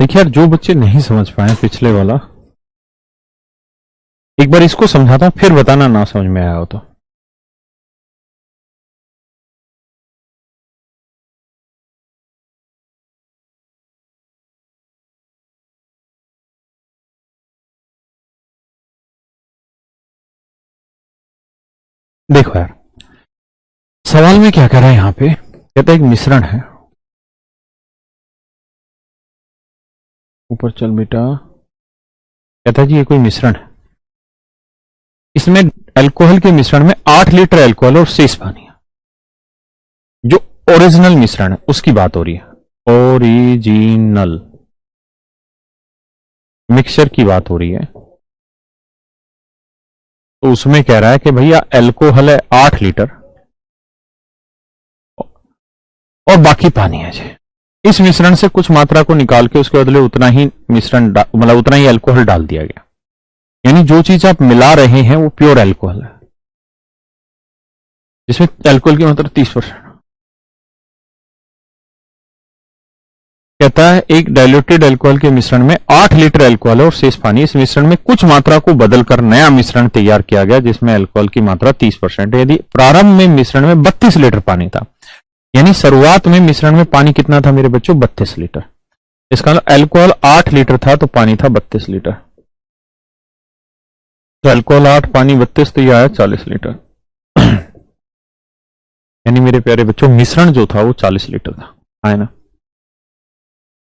देखिए यार, जो बच्चे नहीं समझ पाए पिछले वाला, एक बार इसको समझाता हूं, फिर बताना ना समझ में आया हो तो। देखो यार, सवाल में क्या कर रहा है यहां पे, कहता है एक मिश्रण है, ऊपर चल बेटा, कहता है जी ये कोई मिश्रण है, इसमें अल्कोहल के मिश्रण में 8 लीटर अल्कोहल और शेष पानी है। जो ओरिजिनल मिश्रण है उसकी बात हो रही है, ओरिजिनल मिक्सचर की बात हो रही है। तो उसमें कह रहा है कि भैया अल्कोहल है 8 लीटर और बाकी पानी है जी। इस मिश्रण से कुछ मात्रा को निकाल के उसके बदले उतना ही मिश्रण मतलब उतना ही अल्कोहल डाल दिया गया। यानी जो चीज आप मिला रहे हैं वो प्योर अल्कोहल है, जिसमें अल्कोहल की मात्रा 30%। कहता है एक डाइल्यूटेड अल्कोहल के मिश्रण में 8 लीटर अल्कोहल और शेष पानी। इस मिश्रण में कुछ मात्रा को बदलकर नया मिश्रण तैयार किया गया जिसमें अल्कोहल की मात्रा 30% है। यदि प्रारंभ में मिश्रण में 32 लीटर पानी था, यानी शुरुआत में मिश्रण में पानी कितना था मेरे बच्चों, 32 लीटर। इसका मतलब अल्कोहल 8 लीटर था तो पानी था 32 लीटर। तो अल्कोहल 8, पानी 32, तो यह आया 40 लीटर। यानी मेरे प्यारे बच्चों मिश्रण जो था वो 40 लीटर था, है ना।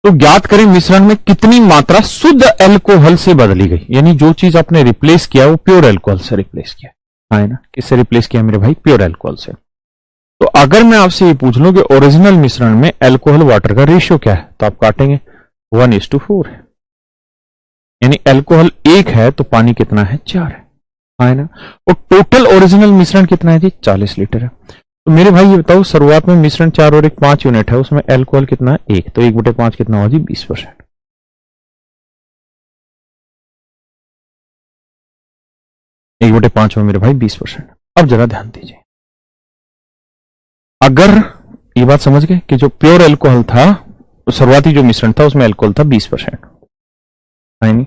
तो ज्ञात करें मिश्रण में कितनी मात्रा शुद्ध अल्कोहल से बदली गई। यानी जो चीज आपने रिप्लेस किया वो प्योर अल्कोहल से रिप्लेस किया, है ना। किससे रिप्लेस किया मेरे भाई, प्योर अल्कोहल से। तो अगर मैं आपसे ये पूछ लूं कि ओरिजिनल मिश्रण में अल्कोहल वाटर का रेशियो क्या है, तो आप काटेंगे 1:4 है। यानी अल्कोहल 1 है तो पानी कितना है, 4 है ना। और टोटल ओरिजिनल मिश्रण कितना है जी, 40 लीटर है। तो मेरे भाई ये बताओ, शुरुआत में मिश्रण 4 और 1 5 यूनिट है, उसमें अल्कोहल कितना है, 1, तो 1/5 कितना होगा जी, 20%। एक बटे 5 में मेरे भाई 20%। अब जरा ध्यान दीजिए, अगर ये बात समझ गए कि जो प्योर अल्कोहल था, तो शुरुआती जो मिश्रण था उसमें अल्कोहल था 20%, है नहीं।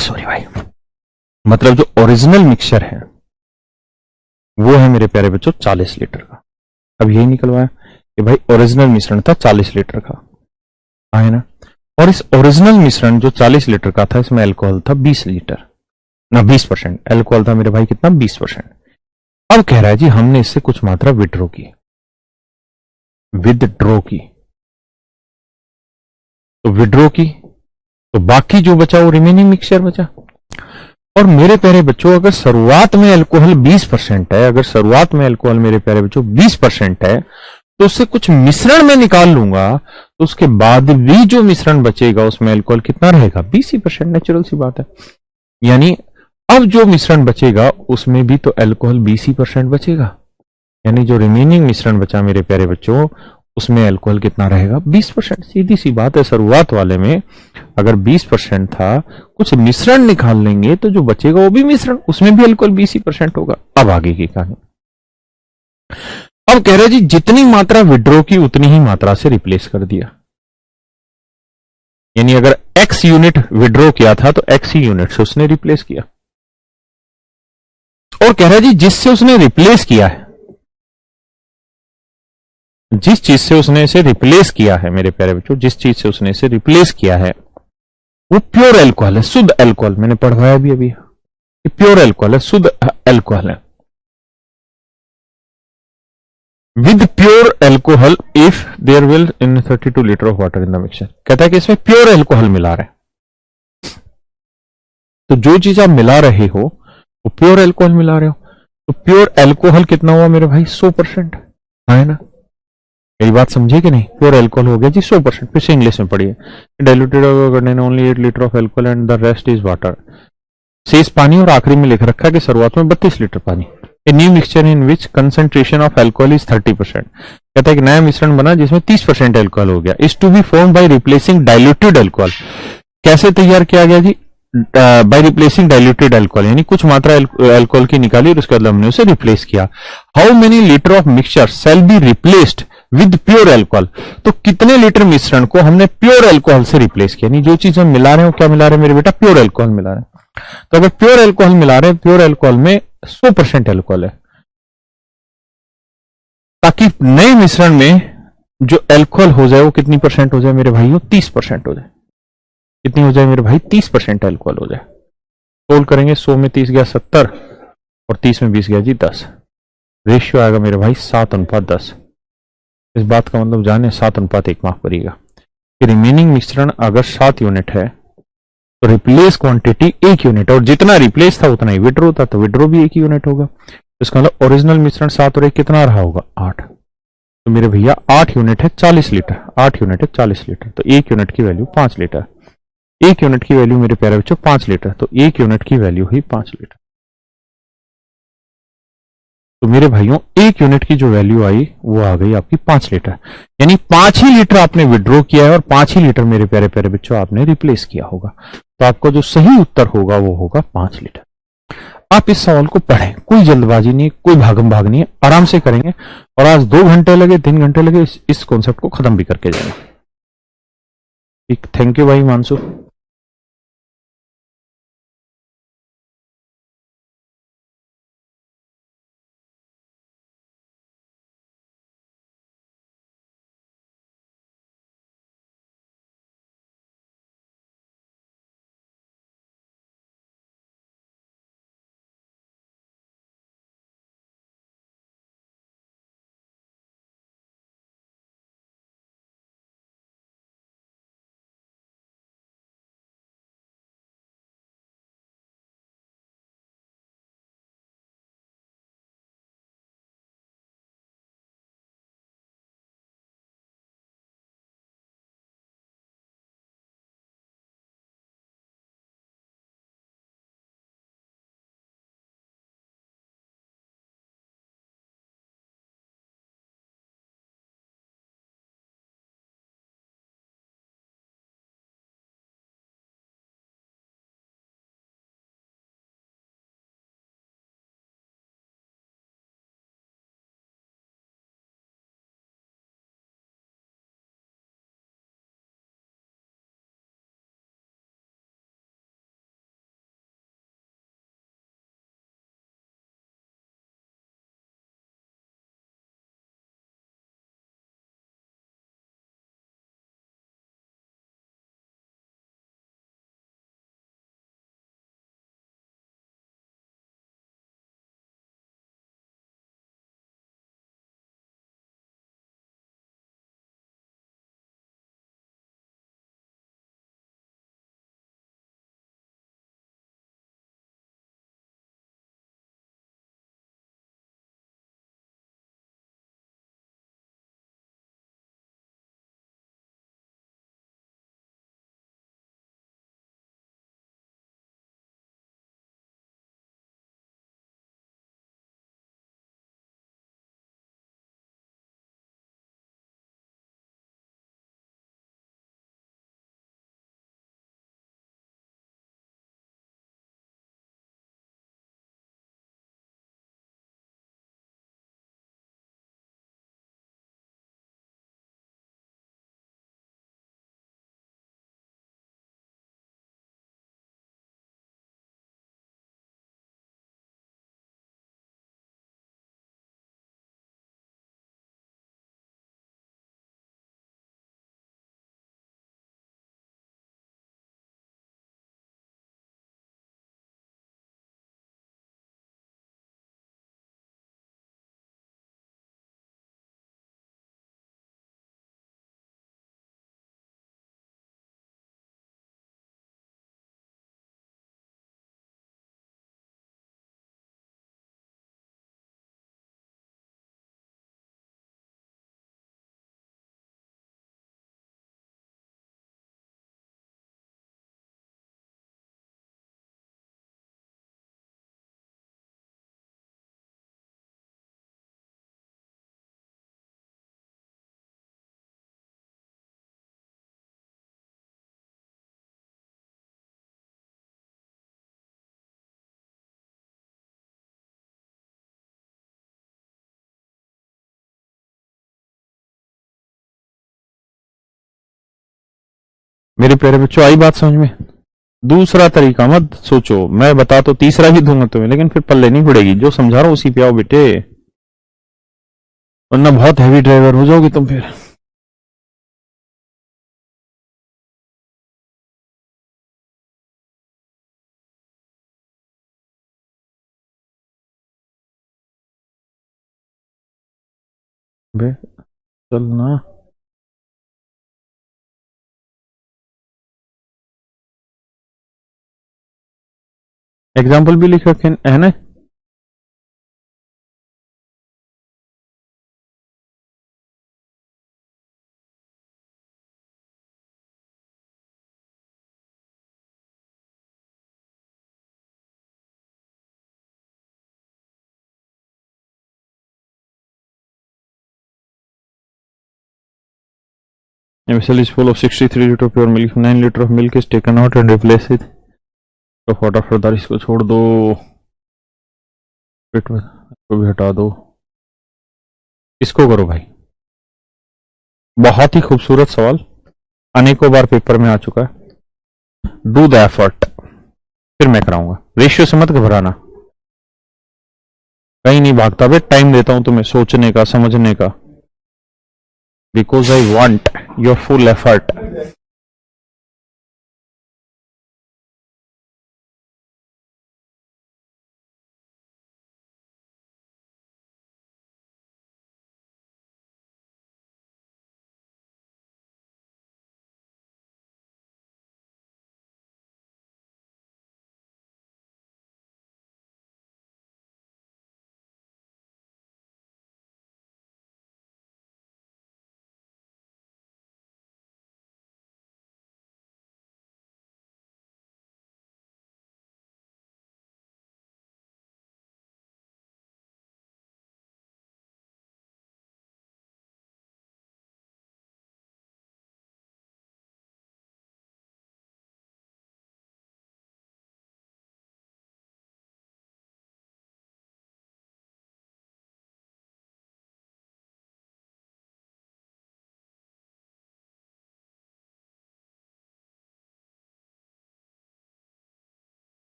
सॉरी भाई, मतलब जो ओरिजिनल मिक्सचर है वो है मेरे प्यारे बच्चों 40 लीटर का। अब यही निकलवाया कि भाई ओरिजिनल मिश्रण था 40 लीटर का, है ना। और इस ओरिजिनल मिश्रण जो 40 लीटर का था, इसमें अल्कोहल था 20 लीटर ना, 20% अल्कोहल था मेरे भाई, कितना, 20%। अब कह रहा है जी हमने इससे कुछ मात्रा विड्रॉ की, विदड्रॉ की। तो विड्रॉ की तो बाकी जो बचा वो रिमेनिंग मिक्सचर बचा। और मेरे प्यारे बच्चों, अगर शुरुआत में अल्कोहल 20% है, अगर शुरुआत में अल्कोहल मेरे प्यारे बच्चों 20% है, तो उससे कुछ मिश्रण में निकाल लूंगा, तो उसके बाद भी जो मिश्रण बचेगा उसमें अल्कोहल कितना रहेगा, 20%। नेचुरल सी बात है। यानी अब जो मिश्रण बचेगा उसमें भी तो अल्कोहल 20% बचेगा। यानी जो रिमेनिंग मिश्रण बचा मेरे प्यारे बच्चों, उसमें अल्कोहल कितना रहेगा, 20%। सीधी सी बात है, शुरुआत वाले में अगर 20% था, कुछ मिश्रण निकाल लेंगे तो जो बचेगा वो भी मिश्रण, उसमें भी अल्कोहल 20% होगा। अब आगे की कहानी, अब कह रहे जी जितनी मात्रा विड्रॉ की उतनी ही मात्रा से रिप्लेस कर दिया। यानी अगर x यूनिट विड्रॉ किया था तो x ही यूनिट से उसने रिप्लेस किया। और कह रहा जी जिससे उसने रिप्लेस किया है, जिस चीज से उसने इसे रिप्लेस किया है मेरे प्यारे बच्चों, जिस चीज से उसने इसे रिप्लेस किया है वो प्योर अल्कोहल है, शुद्ध अल्कोहल। मैंने पढ़वाया भी अभी, प्योर अल्कोहल है, शुद्ध अल्कोहल है। With pure alcohol if there will in 32 litre of water in the mixture. कहता है कि इसमें प्योर अल्कोहल मिला रहे हैं। तो जो चीज आप मिला रहे हो वो प्योर अल्कोहल मिला रहे हो, तो प्योर अल्कोहल कितना हुआ मेरे भाई, 100%, है ना। यही बात समझे कि नहीं, प्योर अल्कोहल हो गया जी 100%। फिर से इंग्लिश में पढ़िए, diluted only 8 litre of alcohol and the rest is water. शेष पानी, और आखिरी में लिख रखा कि शुरुआत में 32 लीटर पानी। A new mixture in which concentration of alcohol is 30%। कहता है कि नया मिश्रण बना जिसमें 30% अल्कोहल हो गया। Is to be form by replacing diluted alcohol. कैसे तैयार किया गया जी, बाय रिप्लेसिंग डाइल्यूटेड अल्कोहल, यानी कुछ मात्रा अल्कोहल की निकाली और उसके बाद हमने उसे रिप्लेस किया। How many litre of mixture shall be replaced with pure alcohol. तो कितने लीटर मिश्रण को हमने प्योर अल्कोहल से रिप्लेस किया, नहीं जो चीज हम मिला रहे हैं वो क्या मिला रहे हैं मेरे बेटा, प्योर अल्कोहल मिला रहे हैं। तो अगर प्योर अल्कोहल मिला रहे हैं, प्योर अल्कोहल में 100% अल्कोहल है, ताकि नए मिश्रण में जो अल्कोहल हो जाए वो कितनी परसेंट हो जाए मेरे भाइयों, 30% हो जाए। कितनी हो जाए मेरे भाई, 30% अल्कोहल हो जाए। सोल्व करेंगे, 100 में 30 गया 70 और 30 में 20 गया जी 10। रेशियो आएगा मेरे भाई 7:10। इस बात का मतलब जाने, 7:1 माफ करिएगा कि रिमेनिंग मिश्रण अगर 7 यूनिट है तो रिप्लेस क्वांटिटी 1 यूनिट है, और जितना रिप्लेस था उतना ही विड्रो था, तो विड्रो भी 1 यूनिट होगा। तो इसका मतलब ओरिजिनल मिश्रण 7 और 1 कितना रहा होगा, 8। तो मेरे भैया 8 यूनिट है 40 लीटर, 8 यूनिट है 40 लीटर, तो 1 यूनिट की वैल्यू 5 लीटर। 1 यूनिट की वैल्यू मेरे प्यारे बच्चों 5 लीटर, तो 1 यूनिट की वैल्यू हुई 5 लीटर। तो मेरे भाइयों 1 यूनिट की जो वैल्यू आई वो आ गई आपकी 5 लीटर, यानी 5 ही लीटर आपने विड्रॉ किया है और 5 ही लीटर मेरे प्यारे प्यारे बच्चों आपने रिप्लेस किया होगा। तो आपका जो सही उत्तर होगा वो होगा 5 लीटर। आप इस सवाल को पढ़ें, कोई जल्दबाजी नहीं, कोई भागम भाग नहीं है, आराम से करेंगे, और आज 2 घंटे लगे 3 घंटे लगे इस कॉन्सेप्ट को खत्म भी करके जाएंगे। ठीक, थैंक यू भाई मानसू। मेरे प्यारे बच्चों आई बात समझ में? दूसरा तरीका मत सोचो, मैं बता तो तीसरा भी दूंगा तुम्हें, लेकिन फिर पल्ले नहीं पड़ेगी। जो समझा रहा हूं उसी पे आओ बेटे, वरना बहुत हैवी ड्राइवर हो जाओगी तुम फिर। बे चलना। एग्जाम्पल भी लिख रखे है ना? A vessel is full of 63 liter pure milk. 9 liter of milk is taken out and replaced with water further. इसको छोड़ दो, इसको भी हटा दो, इसको करो भाई। बहुत ही खूबसूरत सवाल, अनेकों बार पेपर में आ चुका है। डू द एफर्ट, फिर मैं कराऊंगा। रेशियो से मत घबराना, कहीं नहीं भागता बे, टाइम देता हूं तुम्हें सोचने का, समझने का। Because I want your full effort.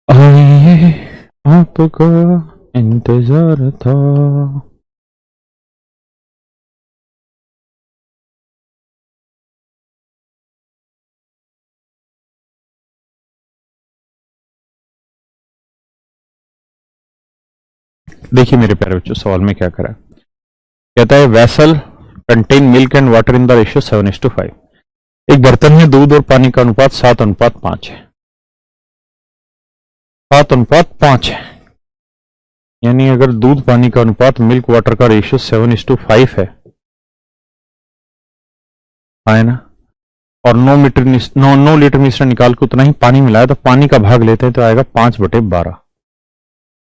आइए आपका इंतजार था। देखिए मेरे प्यारे बच्चों, सवाल में क्या करा, कहता है vessel contain milk and water in the ratio 7:5। एक बर्तन में दूध और पानी का अनुपात 7:5 है। 7:5 है, यानी अगर दूध पानी का अनुपात मिल्क वाटर का रेशियो 7:5 है ना, और 9 लीटर मिश्रण निकाल के उतना ही पानी मिलाया, तो पानी का भाग लेते हैं तो आएगा 5/12।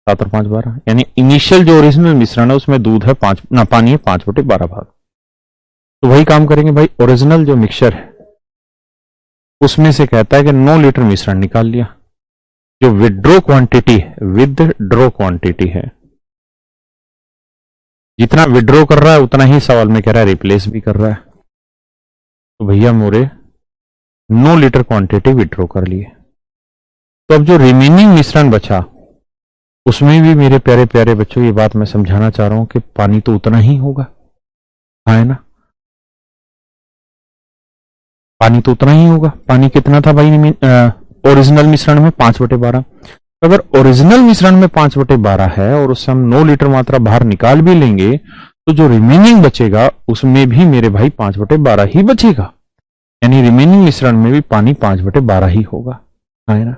7 और 5 12, यानी इनिशियल जो ओरिजिनल मिश्रण है उसमें दूध है 5 ना, पानी है 5/12 भाग। तो वही काम करेंगे भाई, ओरिजिनल जो मिक्सचर है उसमें से कहता है कि 9 लीटर मिश्रण निकाल लिया। जो विड्रॉ क्वांटिटी है, जितना विड्रॉ कर रहा है उतना ही सवाल में कह रहा है रिप्लेस भी कर रहा है। तो भैया मोरे 9 लीटर क्वांटिटी विड्रॉ कर लिए। तो अब जो रिमेनिंग मिश्रण बचा उसमें भी मेरे प्यारे प्यारे बच्चों ये बात मैं समझाना चाह रहा हूं कि पानी तो उतना ही होगा, है ना? पानी तो उतना ही होगा। पानी कितना था भाई ओरिजिनल मिश्रण में? 5/12। अगर ओरिजिनल मिश्रण में 5/12 है और उससे हम 9 लीटर मात्रा बाहर निकाल भी लेंगे, तो जो रिमेनिंग बचेगा उसमें भी मेरे भाई 5/12 ही बचेगा, यानी रिमेनिंग मिश्रण में भी पानी 5/12 ही होगा, है ना?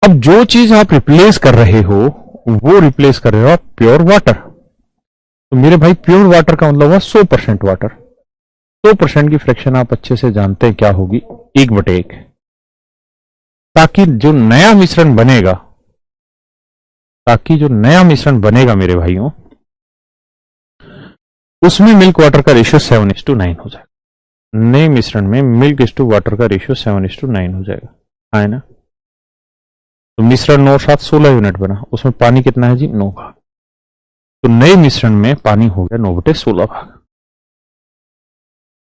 अब जो चीज आप रिप्लेस कर रहे हो वो रिप्लेस कर रहे हो आप प्योर वाटर। तो मेरे भाई प्योर वाटर का मतलब हुआ 100% वाटर। 100% की फ्रैक्शन आप अच्छे से जानते हैं क्या होगी, 1/1। ताकि जो नया मिश्रण बनेगा मेरे भाइयों, उसमें मिल्क वाटर का रेशियो 7:9 हो जाएगा। नए मिश्रण में मिल्क इस टू वाटर का रेशियो 7:9 हो जाएगा, हाँ है ना। तो मिश्रण 9 7 16 यूनिट बना, उसमें पानी कितना है जी 9 भाग। तो नए मिश्रण में पानी हो गया 9/16 भाग,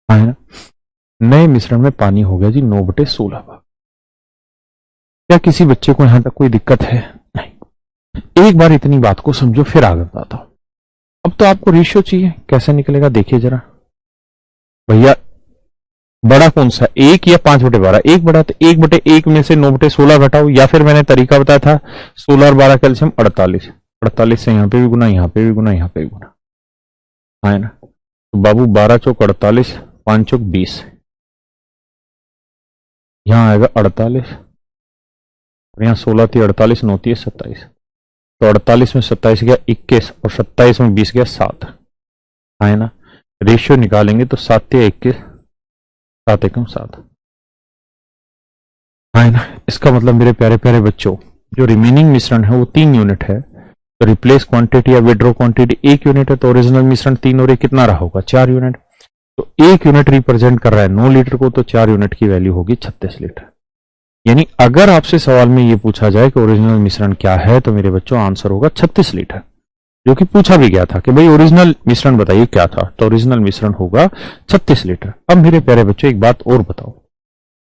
हाँ है ना। नए मिश्रण में पानी हो गया जी 9/16 भाग। क्या किसी बच्चे को यहां तक कोई दिक्कत है? नहीं। एक बार इतनी बात को समझो फिर आगे बताता हूं। अब तो आपको रेशियो चाहिए, कैसे निकलेगा देखिए जरा भैया। बड़ा कौन सा, 1 या 5/12? 1 बड़ा, तो 1/1 में से 9/16 घटाओ, या फिर मैंने तरीका बताया था 16 और 12 कैल्शियम 48। 48 से यहां पे भी गुना, यहां पे भी गुना, यहां पे भी गुना, हाँ है ना। तो बाबू 12 चौक 48, 5 चौक 20, यहां आएगा 48, और यहाँ 16 थी 48, 9 थी 27। तो 48 में 27 गया 21, और 27 में 20 गया 7, हाँ है ना। रेशियो निकालेंगे तो 7 या 21, 7 एकम 7, हाँ है ना। इसका मतलब मेरे प्यारे प्यारे बच्चों, जो रिमेनिंग मिश्रण है वो 3 यूनिट है। तो रिप्लेस क्वांटिटी या विड्रॉ क्वांटिटी 1 यूनिट है, तो ओरिजिनल मिश्रण 3 और 1 कितना रहा होगा 4 यूनिट। तो 1 यूनिट रिप्रेजेंट कर रहा है 9 लीटर को, तो 4 यूनिट की वैल्यू होगी 36 लीटर। यानी अगर आपसे सवाल में ये पूछा जाए कि ओरिजिनल मिश्रण क्या है, तो मेरे बच्चों आंसर होगा 36 लीटर, जो कि पूछा भी गया था कि भाई ओरिजिनल मिश्रण बताइए क्या था, तो ओरिजिनल मिश्रण होगा 36 लीटर। अब मेरे प्यारे बच्चों एक बात और बताओ,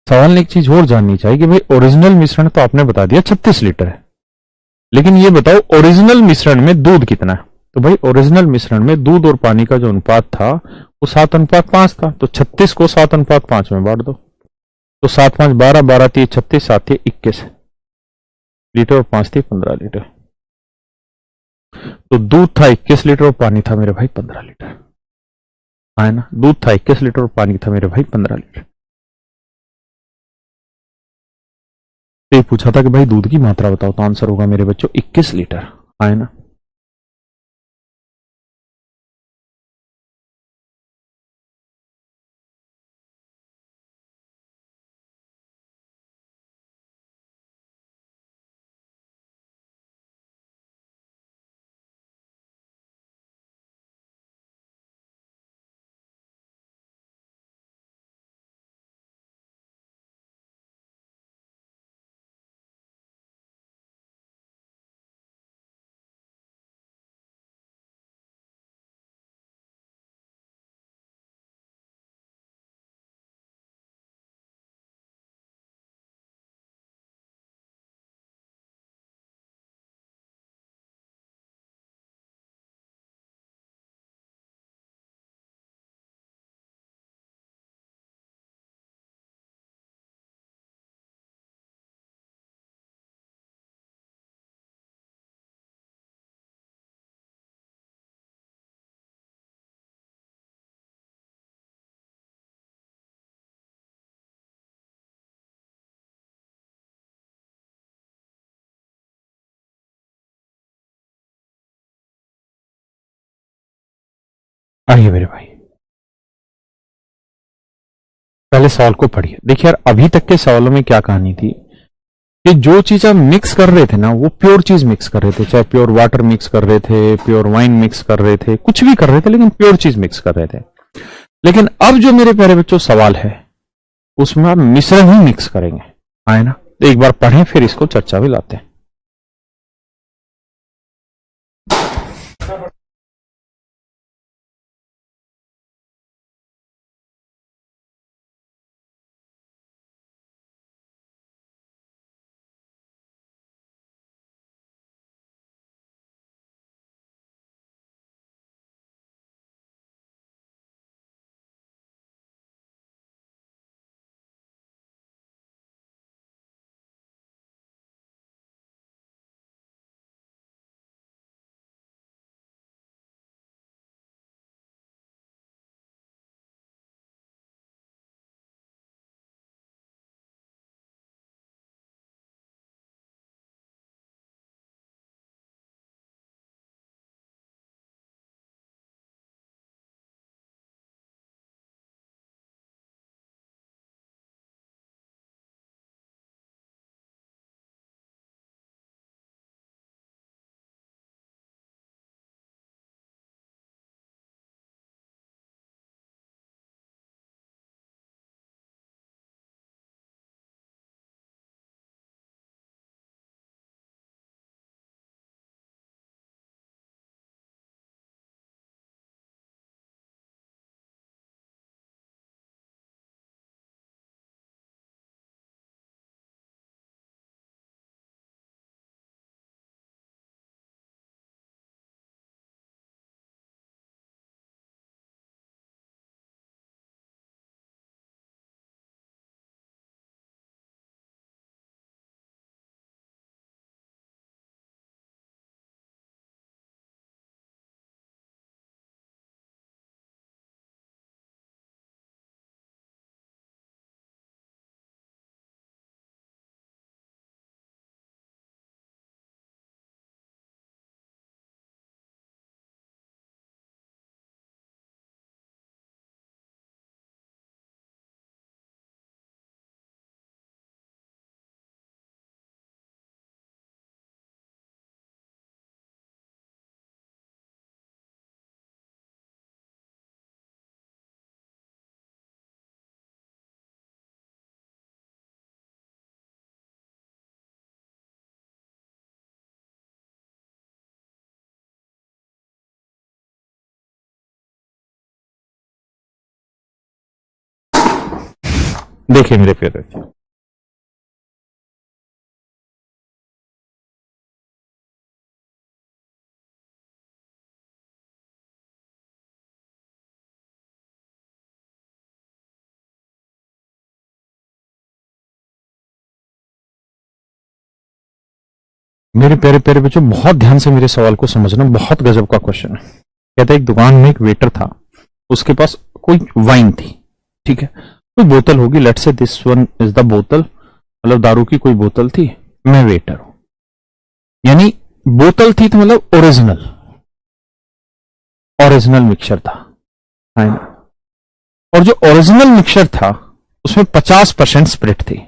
सवाल ने एक चीज और जाननी चाहिए कि भाई ओरिजिनल मिश्रण तो आपने बता दिया 36 लीटर है, लेकिन ये बताओ ओरिजिनल मिश्रण में दूध कितना है। तो भाई ओरिजिनल मिश्रण में दूध और पानी का जो अनुपात था वो 7:5 था, तो 36 को 7:5 में बांट दो। तो 7 5 12, 12 3 36, 7 3 21 लीटर, और 5 3 15 लीटर। तो दूध था 21 लीटर और पानी था मेरे भाई 15 लीटर, है ना। दूध था 21 लीटर और पानी था मेरे भाई 15 लीटर। तो ये पूछा था कि भाई दूध की मात्रा बताओ, तो आंसर होगा मेरे बच्चों 21 लीटर, है ना। आइए मेरे भाई, पहले सवाल को पढ़िए। देखिए यार, अभी तक के सवालों में क्या कहानी थी कि जो चीज हम मिक्स कर रहे थे ना, वो प्योर चीज मिक्स कर रहे थे, चाहे प्योर वाटर मिक्स कर रहे थे, प्योर वाइन मिक्स कर रहे थे, कुछ भी कर रहे थे, लेकिन प्योर चीज मिक्स कर रहे थे। लेकिन अब जो मेरे प्यारे बच्चों सवाल है, उसमें आप मिश्रण ही मिक्स करेंगे, है ना। तो एक बार पढ़ें, फिर इसको चर्चा भी लाते हैं। देखिए मेरे प्यारे बच्चों, मेरे प्यारे प्यारे बच्चों, बहुत ध्यान से मेरे सवाल को समझना, बहुत गजब का क्वेश्चन है। कहते एक दुकान में एक वेटर था, उसके पास कोई वाइन थी, ठीक है, कोई बोतल होगी, लेट से दिस वन इज द बोतल, मतलब दारू की कोई बोतल थी, मैं वेटर हूं, यानी बोतल थी तो मतलब ओरिजिनल, ओरिजिनल मिक्सचर था, है ना। और जो ओरिजिनल मिक्सचर था उसमें 50% स्प्रिट थी,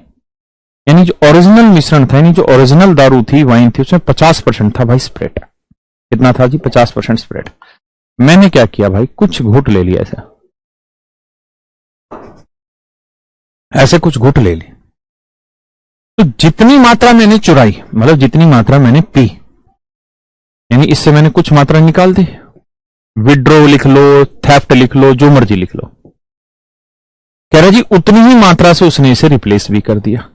यानी जो ओरिजिनल मिश्रण था, यानी जो ओरिजिनल दारू थी, वाइन थी, उसमें 50% था भाई स्प्रिट। कितना था जी? 50% स्प्रिट। मैंने क्या किया भाई, कुछ घूट ले लिया, ऐसा ऐसे कुछ घूट ले ली, तो जितनी मात्रा मैंने चुराई, मतलब जितनी मात्रा मैंने पी, यानी इससे मैंने कुछ मात्रा निकाल दी। विड्रो लिख लो, थेफ्ट लिख लो, जो मर्जी लिख लो, कह रहा जी उतनी ही मात्रा से उसने इसे रिप्लेस भी कर दिया,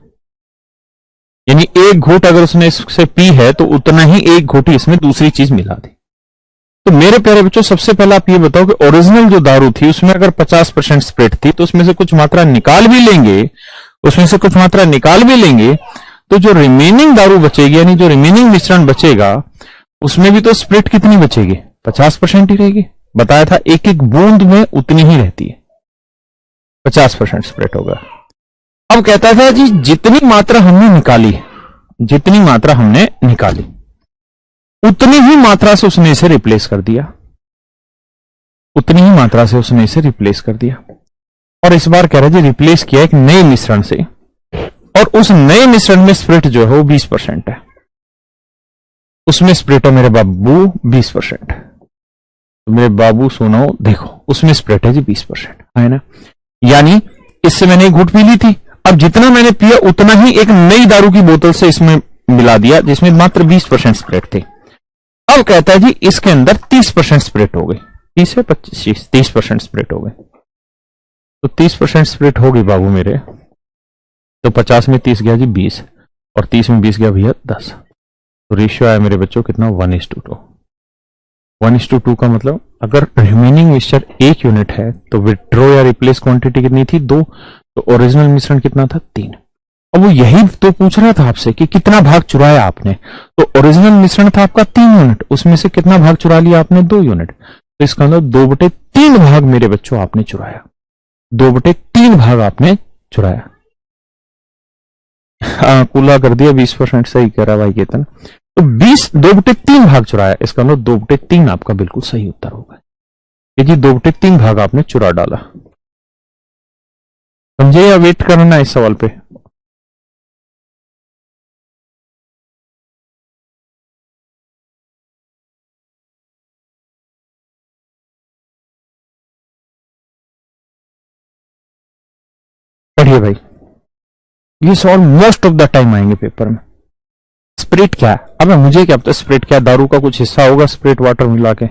यानी एक घूट अगर उसने इससे पी है तो उतना ही एक घूट इसमें दूसरी चीज मिला दी। तो मेरे प्यारे बच्चों, सबसे पहले आप ये बताओ कि ओरिजिनल जो दारू थी उसमें अगर 50% स्प्रिट थी, तो उसमें से कुछ मात्रा निकाल भी लेंगे, उसमें से कुछ मात्रा निकाल भी लेंगे, तो जो रिमेनिंग दारू बचेगी, यानी जो रिमेनिंग मिश्रण बचेगा, उसमें भी तो स्प्रिट कितनी बचेगी? 50% ही रहेगी। बताया था एक एक बूंद में उतनी ही रहती है, 50% स्प्रिट होगा। अब कहता था जी जितनी मात्रा हमने निकाली, जितनी मात्रा हमने निकाली उतनी ही मात्रा से उसने इसे रिप्लेस कर दिया, उतनी ही मात्रा से उसने इसे रिप्लेस कर दिया। और इस बार कह रहा है जी रिप्लेस किया एक नए मिश्रण से, और उस नए मिश्रण में स्प्रिट जो है वो 20% है, उसमें स्प्रिट है मेरे बाबू 20%। तो मेरे बाबू सुनो, देखो उसमें स्प्रिट है जी 20%, है ना। यानी इससे मैंने एक घूंट पी ली थी, अब जितना मैंने पिया उतना ही एक नई दारू की बोतल से इसमें मिला दिया, जिसमें मात्र 20% स्प्रिट थे। अब कहता है जी इसके अंदर 30% स्प्रिट हो गई, 30 है 25, 30% स्प्रिट हो गई। तो 30% स्प्रिट होगी बाबू मेरे, तो 50 में 30 गया जी 20, और 30 में 20 गया भैया 10। तो रेशियो आया मेरे बच्चों कितना? 1:2। 1:2 का मतलब अगर रिमेनिंग मिक्सचर 1 यूनिट है तो विड्रॉ या रिप्लेस क्वांटिटी कितनी थी? 2। तो ओरिजिनल मिश्रण कितना था? 3। अब वो यही तो पूछ रहा था आपसे कि कितना भाग चुराया आपने। तो ओरिजिनल मिश्रण था आपका 3 यूनिट, उसमें से कितना भाग चुरा लिया आपने? 2 यूनिट। तो इसका मतलब 2/3 भाग मेरे बच्चों आपने चुराया, 2/3 भाग आपने चुराया। हाँ, कूला कर दिया, 20% सही कह रहा भाई केतन। तो 2/3 भाग चुराया, इसका मतलब 2/3 आपका बिल्कुल सही उत्तर होगा। ये जी 2/3 भाग आपने चुरा डाला। समझे या वेट करना इस सवाल पे? पढ़िए भाई, ये सवाल मोस्ट ऑफ द टाइम आएंगे पेपर में। स्प्रिट क्या है? अब मुझे क्या पता स्प्रिट क्या? दारू का कुछ हिस्सा होगा स्प्रिट वाटर मिला के।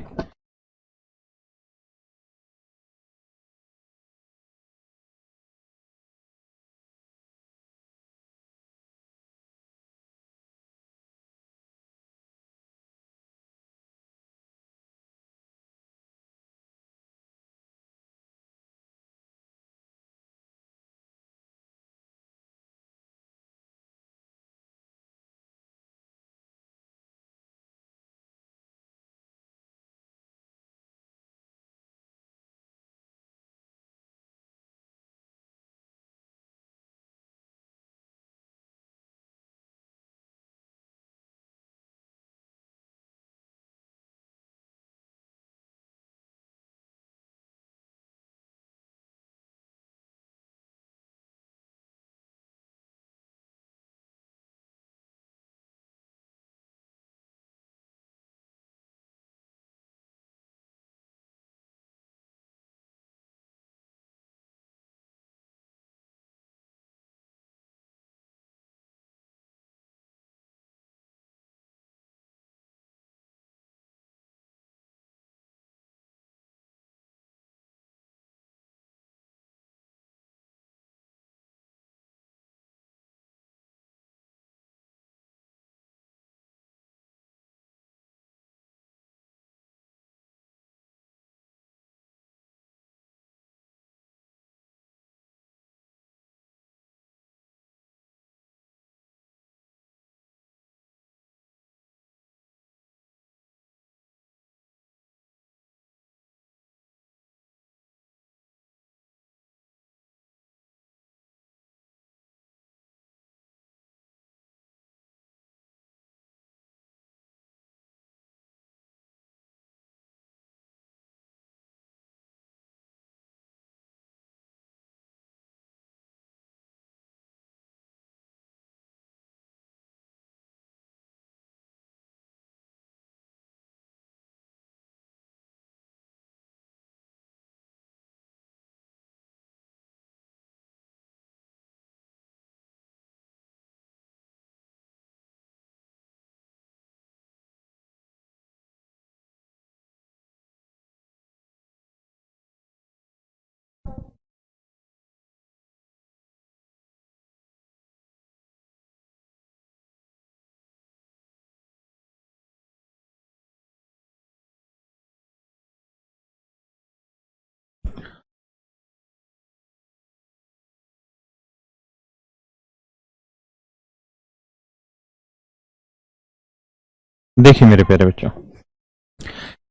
देखिए मेरे प्यारे बच्चों,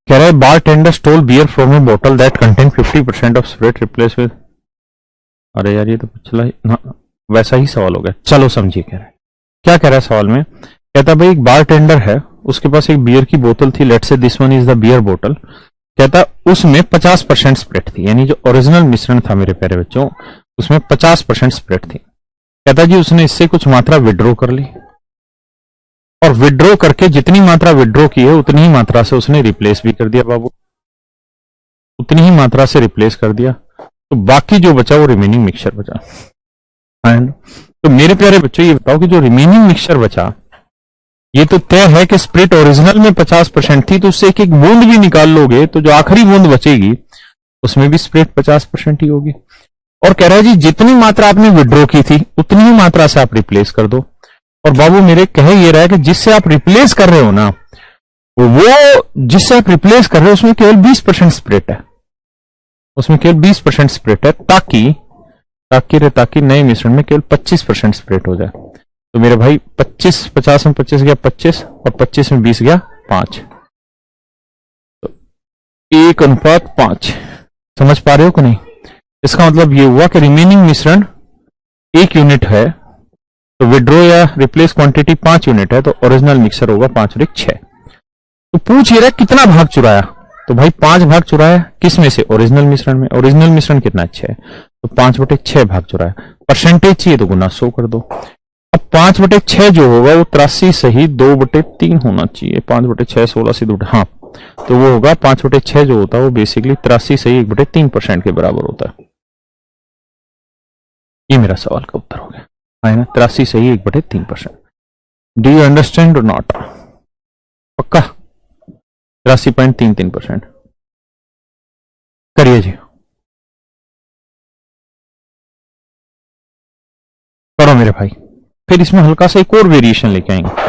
कह रहा है बार टेंडर स्टोल बियर फ्रॉम ए बोतल that contain 50% of spirit replace with. अरे यार ये तो पिछला ही वैसा ही सवाल हो गया। चलो समझिए, कह रहा है क्या कह रहा है सवाल में। कहता भाई एक बार टेंडर है, उसके पास एक बियर की बोतल थी, let's say this one is the beer बोतल। कहता उसमें 50% स्प्रिट थी, यानी जो ओरिजिनल मिश्रण था मेरे प्यारे बच्चों, उसमें 50% स्प्रिट थी। कहता जी उसने इससे कुछ मात्रा विड्रॉ कर ली, और विड्रॉ करके जितनी मात्रा विड्रॉ की है उतनी ही मात्रा से उसने रिप्लेस भी कर दिया बाबू, उतनी ही मात्रा से रिप्लेस कर दिया। तो बाकी जो बचा वो रिमेनिंग मिक्सचर बचा। एंड तो मेरे प्यारे बच्चों ये बताओ कि जो रिमेनिंग मिक्सचर बचा, ये तो तय है कि स्प्रिट ओरिजिनल में 50% थी, तो उससे एक एक बूंद भी निकाल लोगे तो जो आखिरी बूंद बचेगी उसमें भी स्प्रिट 50% ही होगी। और कह रहा है जी जितनी मात्रा आपने विड्रॉ की थी उतनी ही मात्रा से आप रिप्लेस कर दो। और बाबू मेरे कहे ये रहा है कि जिससे आप रिप्लेस कर रहे हो ना, वो जिससे आप रिप्लेस कर रहे हो उसमें केवल 20% स्प्रिट है, उसमें केवल 20% स्प्रिट है, ताकि नए मिश्रण में केवल 25% स्प्रिट हो जाए। तो मेरे भाई 25 50 में 25 गया 25, और 25 में 20 गया 5, तो 1:5। समझ पा रहे हो कि नहीं? इसका मतलब ये हुआ कि रिमेनिंग मिश्रण 1 यूनिट है, तो विड्रॉ या रिप्लेस क्वांटिटी 5 यूनिट है, तो ओरिजिनल मिक्सर होगा 5 और 1 6। तो पूछ ये रहा कितना भाग चुराया, तो भाई 5 भाग चुराया किस में से, ओरिजिनल मिश्रण में। ओरिजिनल मिश्रण कितना 6, तो 5/6 भाग चुराया। परसेंटेज चाहिए तो गुना 100 कर दो। अब 5/6 जो होगा वो 83 सही 2/3 होना चाहिए। 5/6 16 से 2, हाँ, तो वो होगा 5/6 जो होता है वो बेसिकली 83 सही 1/3% के बराबर होता है। ये मेरा सवाल का उत्तर हो गया है ना, 83 सही 1/3%। डू यू अंडरस्टैंड और नॉट? पक्का 83.33%। करिए जी, करो मेरे भाई। फिर इसमें हल्का सा एक और वेरिएशन लेके आएंगे।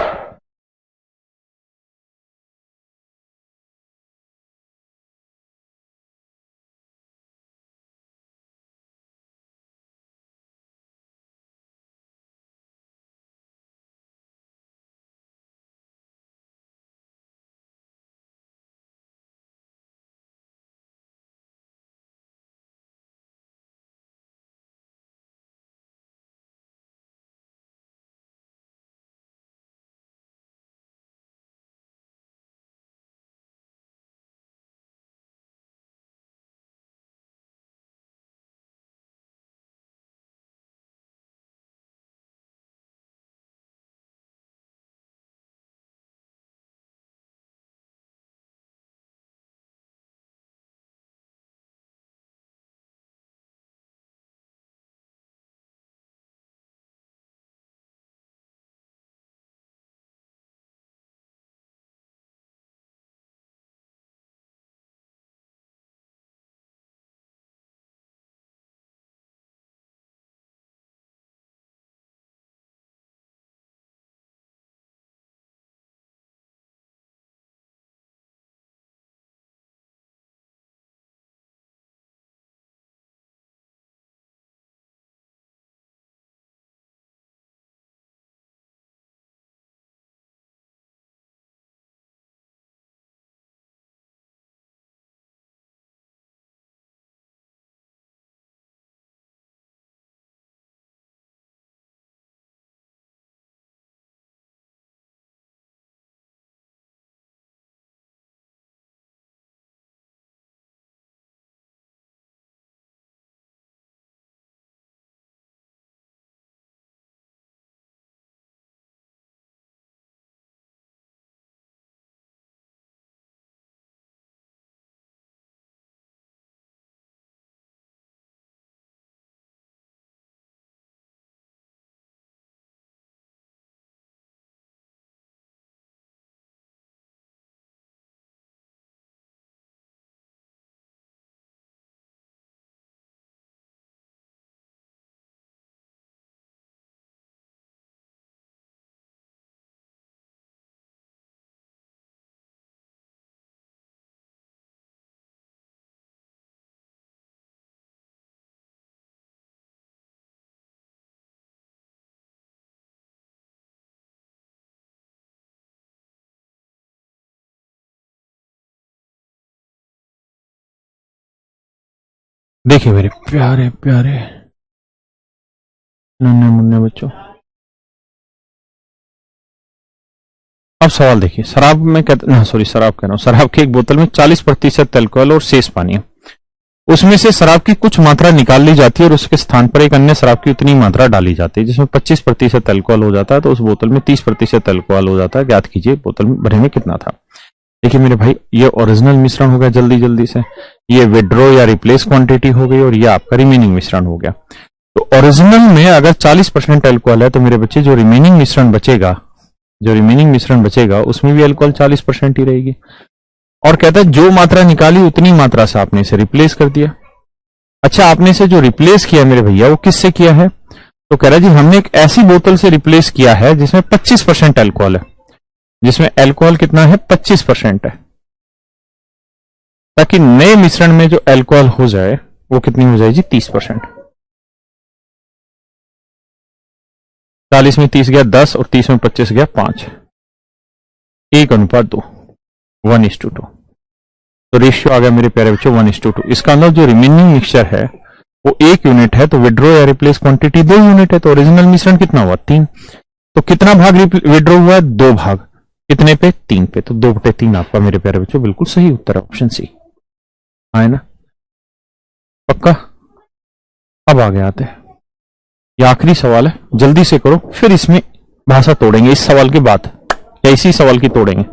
देखिए मेरे प्यारे प्यारे नन्हे मुन्ने बच्चों, अब सवाल देखिए। शराब में शराब कह रहा हूं, शराब की एक बोतल में 40% अल्कोहल और शेष पानी है। उसमें से शराब की कुछ मात्रा निकाल ली जाती है और उसके स्थान पर एक अन्य शराब की उतनी मात्रा डाली जाती है जिसमें 25% अल्कोहल हो जाता है, तो उस बोतल में 30% अल्कोहल हो जाता है। ज्ञात कीजिए बोतल में भरे में कितना था। देखिए मेरे भाई, ये ओरिजिनल मिश्रण हो गया जल्दी जल्दी से, ये विड्रॉ या रिप्लेस क्वांटिटी हो गई, और ये आपका रिमेनिंग मिश्रण हो गया। तो ओरिजिनल में अगर 40% अल्कोहल है तो मेरे बच्चे जो रिमेनिंग मिश्रण बचेगा उसमें भी अल्कोहल 40% ही रहेगी। और कहता है जो मात्रा निकाली उतनी मात्रा से आपने इसे रिप्लेस कर दिया। अच्छा, आपने इसे जो रिप्लेस किया मेरे भैया वो किससे किया है? तो कह रहा है जी हमने एक ऐसी बोतल से रिप्लेस किया है जिसमें 25% अल्कोहल है, जिसमें अल्कोहल कितना है? 25% है, ताकि नए मिश्रण में जो अल्कोहल हो जाए वो कितनी हो जाए जी? 30%। 40 में 30 गया 10 और 30 में 25 गया 5, 1:2, 1:2। तो रेशियो आ गया मेरे प्यारे बच्चों 1:2। इसका अंदर जो रिमेनिंग मिक्सचर है वो 1 यूनिट है, तो विड्रॉ या रिप्लेस क्वांटिटी 2 यूनिट है। तो ओरिजिनल मिश्रण कितना हुआ? 3। तो कितना भाग विड्रॉ हुआ? 2 भाग। कितने पे? 3 पे। तो 2/3 आपका मेरे प्यारे बच्चों बिल्कुल सही उत्तर है, ऑप्शन सी। है ना? पक्का? अब आगे आते हैं, ये आखिरी सवाल है, जल्दी से करो, फिर इसमें भाषा तोड़ेंगे इस सवाल के बाद, या इसी सवाल की तोड़ेंगे।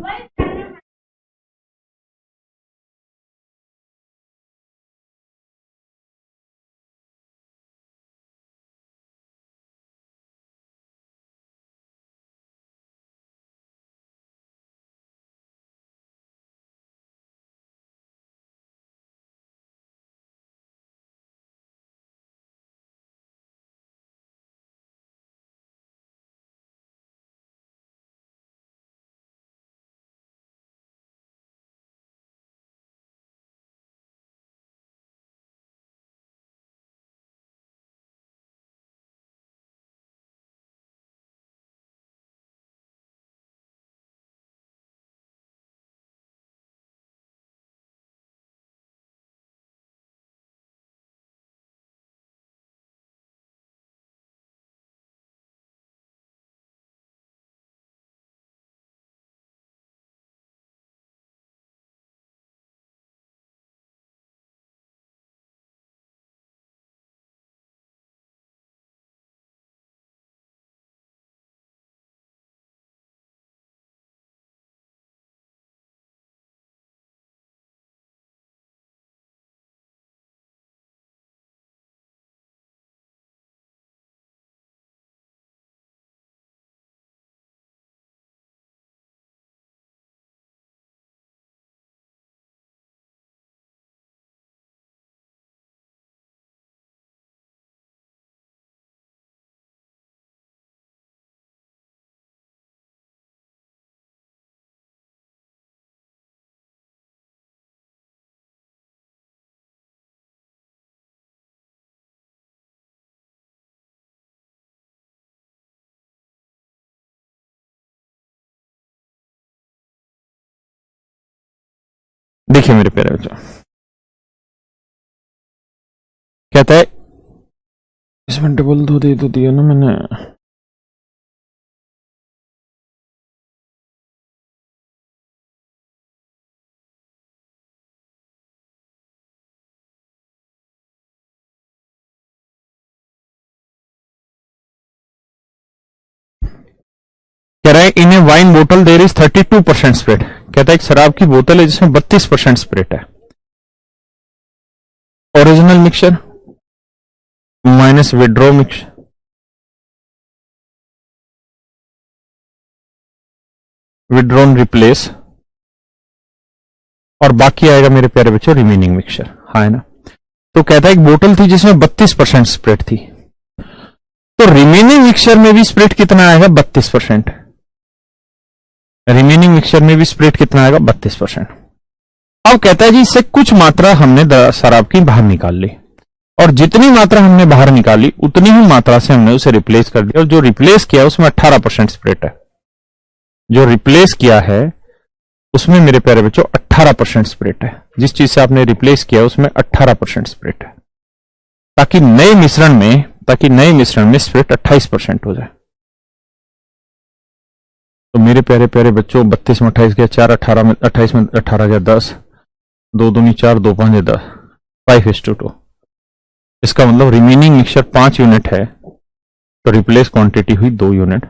देखिए मेरे प्यारे बच्चों, कहता है इसमें डबल दो दे तो दिया ना मैंने। कह रहा है इन ए वाइन बोतल देयर इज 32% स्प्रिट। कहता है एक शराब की बोतल है जिसमें 32% स्प्रिट है। Original mixture minus withdraw mixture, withdrawn replace, और बाकी आएगा मेरे प्यारे बच्चों रिमेनिंग मिक्सचर। हाँ है ना? तो कहता है एक बोतल थी जिसमें 32% स्प्रिट थी, तो रिमेनिंग मिक्सचर में भी स्प्रिट कितना आएगा? 32%। रिमेनिंग मिक्सचर में भी स्प्रिट कितना आएगा? 32%। अब कहता है जी इससे कुछ मात्रा हमने शराब की बाहर निकाल ली, और जितनी मात्रा हमने बाहर निकाली उतनी ही मात्रा से हमने उसे रिप्लेस कर दिया, और जो रिप्लेस किया उसमें 18% स्प्रिट है। जो रिप्लेस किया है उसमें मेरे प्यारे बच्चों 18% स्प्रिट है। जिस चीज से आपने रिप्लेस किया उसमें 18% स्प्रिट है। ताकि नए मिश्रण में स्प्रेड 28% हो जाए। तो मेरे प्यारे प्यारे बच्चों, 32 में 28 गया 4, 18 में 28 में 18 गया 10, 2 दूनी 4, 2 5 10, 5:2। इसका मतलब रिमेनिंग मिक्सचर 5 यूनिट है, तो रिप्लेस क्वांटिटी हुई 2 यूनिट,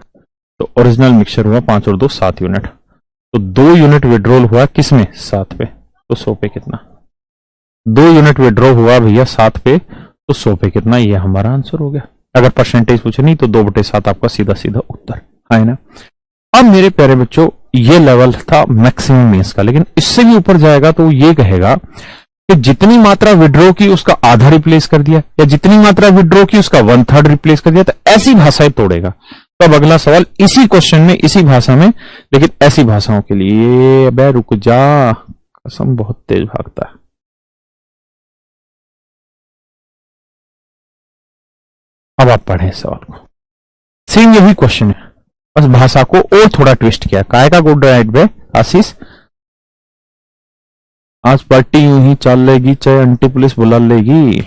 तो ओरिजिनल मिक्सचर हुआ 5 और 2 7 यूनिट। तो 2 यूनिट विड्रॉल हुआ किसमें? 7 पे। तो 100 पे कितना? 2 यूनिट विड्रॉ हुआ भैया 7 पे, तो 100 पे कितना? ये हमारा आंसर हो गया। अगर परसेंटेज पूछे नहीं तो 2/7 आपका सीधा सीधा उत्तर है ना। अब मेरे प्यारे बच्चों, ये लेवल था मैक्सिमम मीन्स का, लेकिन इससे भी ऊपर जाएगा तो ये कहेगा कि जितनी मात्रा विड्रॉ की उसका आधा रिप्लेस कर दिया, या जितनी मात्रा विड्रॉ की उसका 1/3 रिप्लेस कर दिया, तो ऐसी भाषाएं तोड़ेगा। तो अब अगला सवाल इसी क्वेश्चन में, इसी भाषा में, लेकिन ऐसी भाषाओं के लिए। अबे रुक जा, कसम बहुत तेज भागता है। अब आप पढ़ें सवाल को। सेम यही क्वेश्चन है, बस भाषा को और थोड़ा ट्विस्ट किया। काय का गुड राइट बे आशीष? आज पार्टी यूं ही चल लेगी, चाहे आंटी पुलिस बुला लेगी।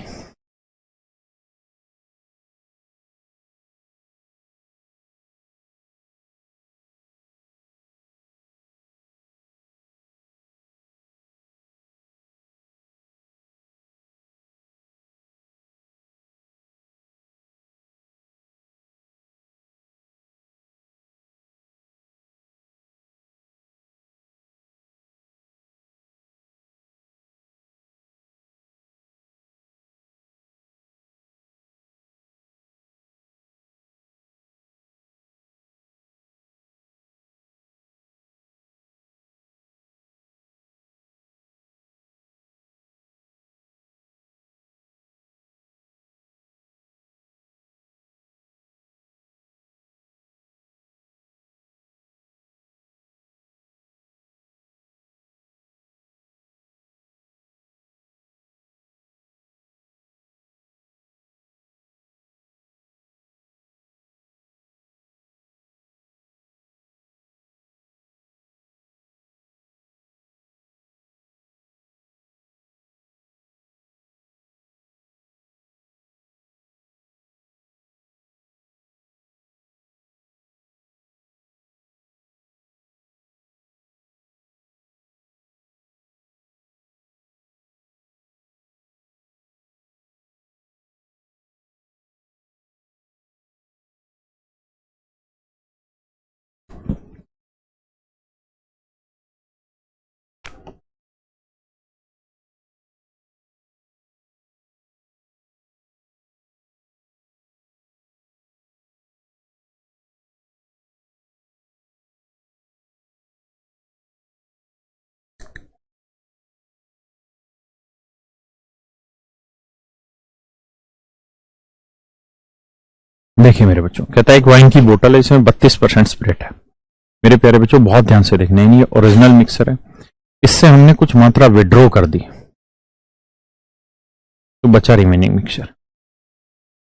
देखिए मेरे बच्चों, कहता है एक वाइन की बोतल है, इसमें 32% स्पिरिट है। मेरे प्यारे बच्चों बहुत ध्यान से देखना है, ये ओरिजिनल मिक्सर है, इससे हमने कुछ मात्रा विड्रॉ कर दी, तो बचा रिमेनिंग मिक्सचर।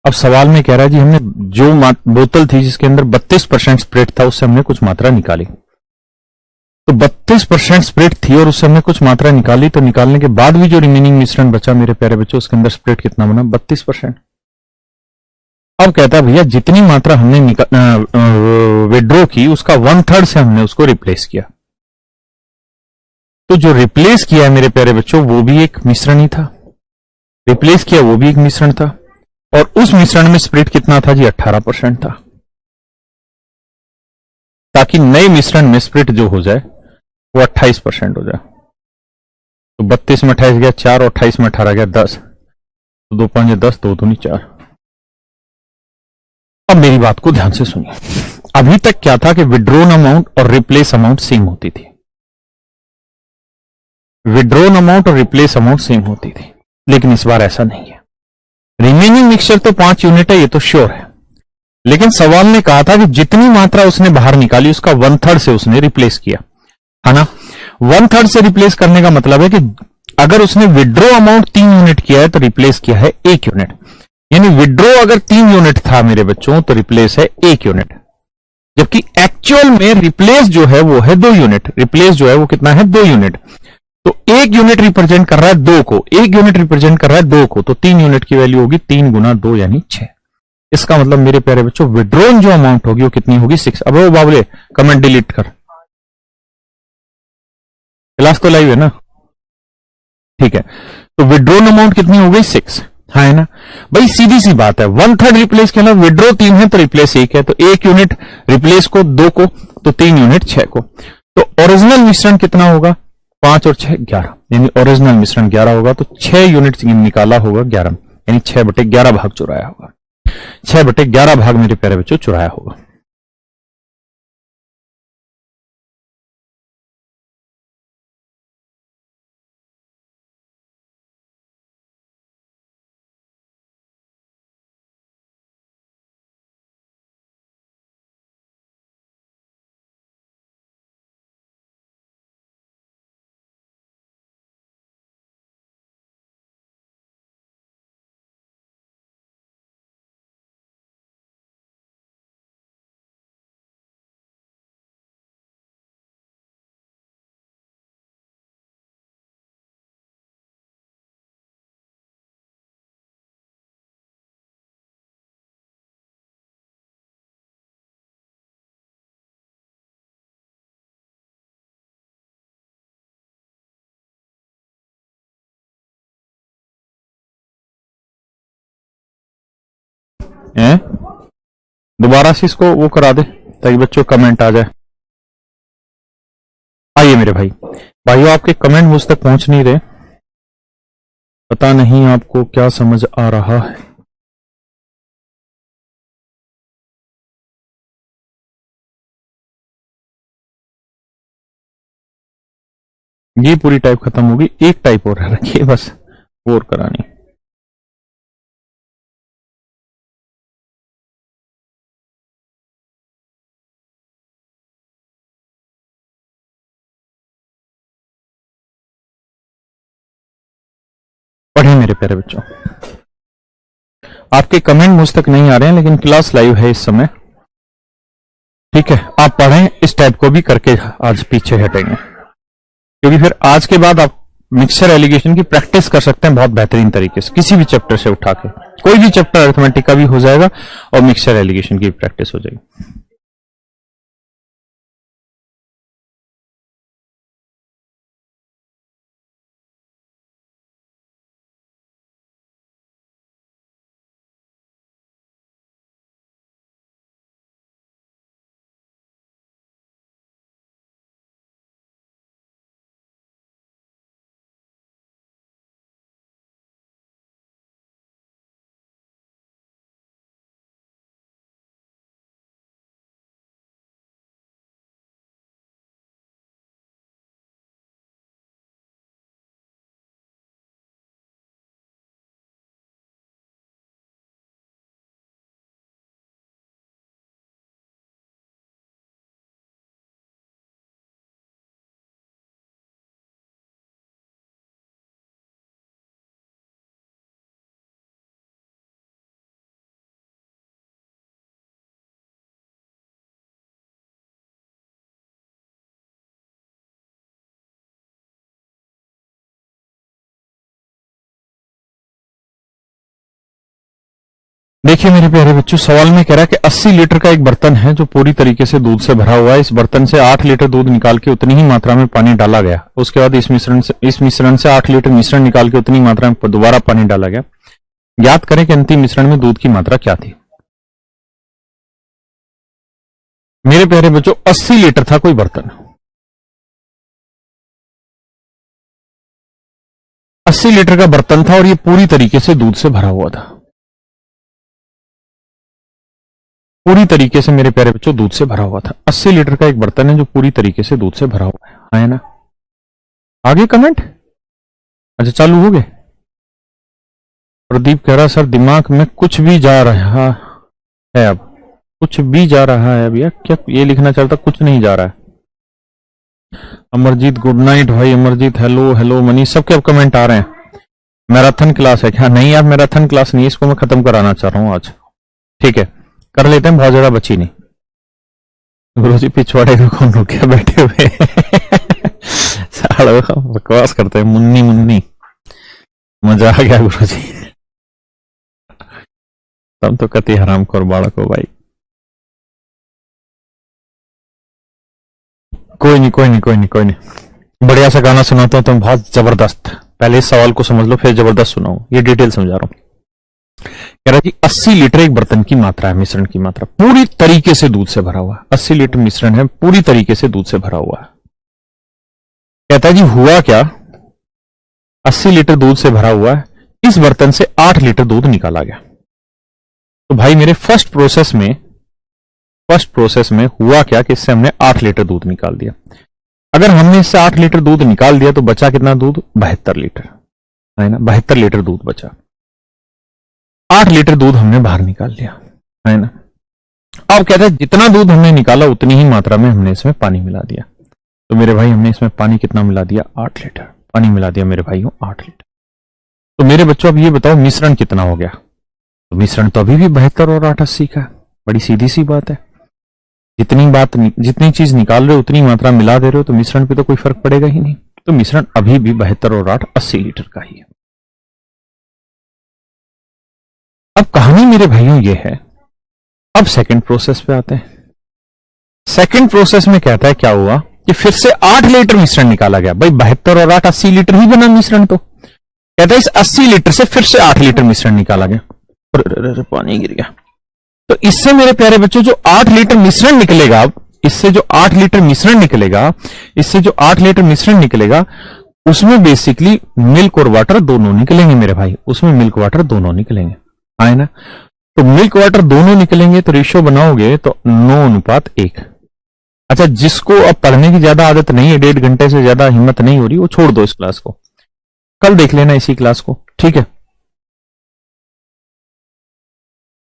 अब सवाल में कह रहा है जी हमने जो बोतल थी जिसके अंदर 32% स्पिरिट था, उससे हमने कुछ मात्रा निकाली। तो 32% स्पिरिट थी और उससे हमने कुछ मात्रा निकाली, तो निकालने के बाद भी जो रिमेनिंग मिश्रण बचा मेरे प्यारे बच्चों, उसके अंदर स्पिरिट कितना बना? 32%। अब कहता है भैया जितनी मात्रा हमने विड्रॉ की उसका 1/3 से हमने उसको रिप्लेस किया। तो जो रिप्लेस किया है मेरे प्यारे बच्चों, वो भी एक मिश्रण ही था, रिप्लेस किया वो भी एक मिश्रण था, और उस मिश्रण में स्पिरिट कितना था जी? 18% था, ताकि नए मिश्रण में स्पिरिट जो हो जाए वो 28% हो जाए। तो 32 में 28 गया 4, और 28 में 18 गया 10, तो 2 5 10, 2 दूनी 4। अब मेरी बात को ध्यान से सुनिए। अभी तक क्या था कि विड्रॉन अमाउंट और रिप्लेस अमाउंट सेम होती थी, विड्रॉन अमाउंट और रिप्लेस अमाउंट सेम होती थी, लेकिन इस बार ऐसा नहीं है। रिमेनिंग मिक्सचर तो 5 यूनिट है, ये तो श्योर है, लेकिन सवाल ने कहा था कि जितनी मात्रा उसने बाहर निकाली उसका 1/3 से उसने रिप्लेस किया, है ना। 1/3 से रिप्लेस करने का मतलब है कि अगर उसने विड्रॉ अमाउंट 3 यूनिट किया है तो रिप्लेस किया है 1 यूनिट, यानी विड्रॉ अगर 3 यूनिट था मेरे बच्चों तो रिप्लेस है 1 यूनिट, जबकि एक्चुअल में रिप्लेस जो है वो है 2 यूनिट। रिप्लेस जो है वो कितना है? 2 यूनिट। तो 1 यूनिट रिप्रेजेंट कर रहा है 2 को, 1 यूनिट रिप्रेजेंट कर रहा है 2 को, तो 3 यूनिट की वैल्यू होगी 3 गुना 2 यानी 6। इसका मतलब मेरे प्यारे बच्चों विड्रॉन जो अमाउंट होगी वो कितनी होगी 6। अब वो बाबले कमेंट डिलीट कर, क्लास तो लाइव है ना, ठीक है। तो विड्रॉन अमाउंट कितनी हो गई 6, हाँ है ना भाई, सीधी सी बात है। 1/3 रिप्लेस के अलावा विड्रॉ 3 है तो रिप्लेस 1 है, तो 1 यूनिट रिप्लेस को 2 को, तो 3 यूनिट 6 को। तो ओरिजिनल मिश्रण कितना होगा 5 और 6 11, यानी ओरिजिनल मिश्रण 11 होगा, तो 6 यूनिट निकाला होगा 11, यानी 6/11 भाग चुराया होगा, 6/11 भाग मेरे प्यारे बच्चों चुराया होगा। दोबारा से इसको वो करा दे ताकि बच्चों कमेंट आ जाए। आइए मेरे भाइयों आपके कमेंट मुझ तक पहुंच नहीं रहे, पता नहीं आपको क्या समझ आ रहा है। ये पूरी टाइप खत्म होगी, एक टाइप और रखिए बस, और करानी। पढ़े मेरे प्यारे बच्चों, आपके कमेंट मुझ तक नहीं आ रहे हैं लेकिन क्लास लाइव है इस समय, ठीक है। आप पढ़ें, इस टाइप को भी करके आज पीछे हटेंगे, क्योंकि फिर आज के बाद आप मिक्सचर एलिगेशन की प्रैक्टिस कर सकते हैं बहुत बेहतरीन तरीके से, किसी भी चैप्टर से उठा के, कोई भी चैप्टर अरिथमेटिक का भी हो जाएगा और मिक्सचर एलिगेशन की प्रैक्टिस हो जाएगी। देखिए मेरे प्यारे बच्चों, सवाल में कह रहा है कि 80 लीटर का एक बर्तन है जो पूरी तरीके से दूध से भरा हुआ है। इस बर्तन से 8 लीटर दूध निकाल के उतनी ही मात्रा में पानी डाला गया। उसके बाद इस मिश्रण से 8 लीटर मिश्रण निकाल के उतनी मात्रा में दोबारा पानी डाला गया। ज्ञात करें कि अंतिम मिश्रण में दूध की मात्रा क्या थी। मेरे प्यारे बच्चों 80 लीटर था कोई बर्तन, 80 लीटर का बर्तन था और ये पूरी तरीके से दूध से भरा हुआ था, पूरी तरीके से मेरे प्यारे बच्चों दूध से भरा हुआ था। 80 लीटर का एक बर्तन है जो पूरी तरीके से दूध से भरा हुआ है, हाँ है ना। आगे कमेंट, अच्छा चालू हो गए। प्रदीप कह रहा सर दिमाग में कुछ भी जा रहा है, अब कुछ भी जा रहा है भैया, क्या ये लिखना चाहता, कुछ नहीं जा रहा है। अमरजीत गुड नाइट भाई, अमरजीत हेलो हेलो, मनीष सबके अब कमेंट आ रहे हैं। मैराथन क्लास है क्या? नहीं यार मैराथन क्लास नहीं, इसको मैं खत्म कराना चाह रहा हूं आज, ठीक है कर लेते हैं, बहुत ज्यादा बची नहीं। गुरु जी पिछवाड़े को कौन रोक के बैठे हुए सालो बकवास करते हैं, मुन्नी मुन्नी। मजा आ गया गुरु जी। तब तो कति हराम खोर बालक हो भाई। कोई नहीं कोई नहीं कोई नहीं कोई नहीं, बढ़िया सा गाना सुनाता हूं तुम, बहुत जबरदस्त। पहले इस सवाल को समझ लो फिर जबरदस्त सुनाऊं, ये डिटेल समझा रहा हूं। कह रहा जी 80 लीटर एक बर्तन की मात्रा है, मिश्रण की मात्रा पूरी तरीके से दूध से भरा हुआ है। 80 लीटर मिश्रण है, पूरी तरीके से दूध से भरा हुआ है। कहता है जी हुआ क्या, 80 लीटर दूध से भरा हुआ है, इस बर्तन से 8 लीटर दूध निकाला गया। तो भाई मेरे फर्स्ट प्रोसेस में हुआ क्या कि इससे हमने 8 लीटर दूध निकाल दिया। अगर हमने इससे 8 लीटर दूध निकाल दिया तो बचा कितना दूध, 72 लीटर, है ना, 72 लीटर दूध बचा। 8 लीटर दूध हमने बाहर निकाल लिया, है ना। अब कहते हैं जितना दूध हमने निकाला उतनी ही मात्रा में हमने इसमें पानी मिला दिया। तो मेरे भाई हमने इसमें पानी कितना मिला दिया, 8 लीटर पानी मिला दिया मेरे भाइयों, 8 लीटर। तो मेरे बच्चों अब ये बताओ मिश्रण कितना हो गया। तो मिश्रण तो अभी भी 72 और 8 80 का, बड़ी सीधी सी बात है। जितनी चीज निकाल रहे हो उतनी मात्रा मिला दे रहे हो, तो मिश्रण पे तो कोई फर्क पड़ेगा ही नहीं। तो मिश्रण अभी भी 72 और 8 80 लीटर का ही है। अब कहानी मेरे भाइयों ये है, अब सेकंड प्रोसेस पे आते हैं। सेकंड प्रोसेस में कहता है क्या हुआ कि फिर से 8 लीटर मिश्रण निकाला गया। भाई 72 और 8 80 लीटर ही बना मिश्रण। तो कहता है इस 80 लीटर से फिर से 8 लीटर मिश्रण निकाला गया। पानी गिर गया। तो इससे मेरे प्यारे बच्चों जो 8 लीटर मिश्रण निकलेगा, अब इससे जो 8 लीटर मिश्रण निकलेगा, इससे जो 8 लीटर मिश्रण निकलेगा उसमें बेसिकली मिल्क और वाटर दोनों निकलेंगे मेरे भाई, उसमें मिल्क वाटर दोनों निकलेंगे, आए ना। तो मिल्क वाटर दोनों निकलेंगे तो रेशियो बनाओगे तो 9:1। अच्छा, जिसको अब पढ़ने की ज्यादा आदत नहीं है, 1.5 घंटे से ज्यादा हिम्मत नहीं हो रही, वो छोड़ दो इस क्लास को, कल देख लेना इसी क्लास को, ठीक है।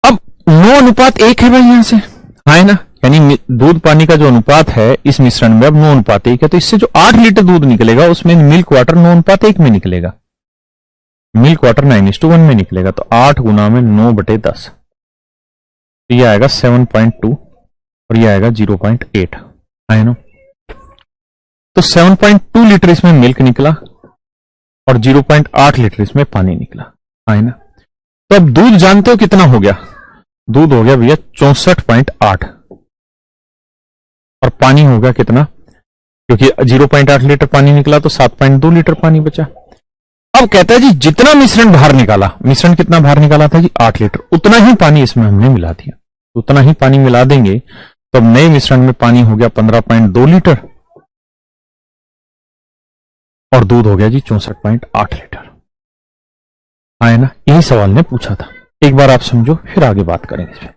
अब 9:1 है भाई यहां से, है ना, यानी दूध पानी का जो अनुपात है इस मिश्रण में अब 9:1 है। तो इससे जो 8 लीटर दूध निकलेगा उसमें मिल्क वाटर 9:1 में निकलेगा, मिल्क वाटर 9:1 में निकलेगा। तो 8 गुना में 9/10, ये आएगा 7.2 और ये आएगा 0.8, है ना। तो 7.2 लीटर इसमें मिल्क निकला और 0.8 लीटर इसमें पानी निकला, है ना। तो अब दूध जानते हो कितना हो गया, दूध हो गया भैया 64.8 और पानी हो गया कितना, क्योंकि 0.8 लीटर पानी निकला तो 7.2 लीटर पानी बचा। अब कहता है जी जितना मिश्रण बाहर निकाला, मिश्रण कितना बाहर निकाला था जी 8 लीटर, उतना ही पानी इसमें हमने मिला दिया। उतना ही पानी मिला देंगे तो अब नए मिश्रण में पानी हो गया 15.2 लीटर और दूध हो गया जी 64.8 लीटर, है ना। यही सवाल ने पूछा था, एक बार आप समझो फिर आगे बात करेंगे इस पर।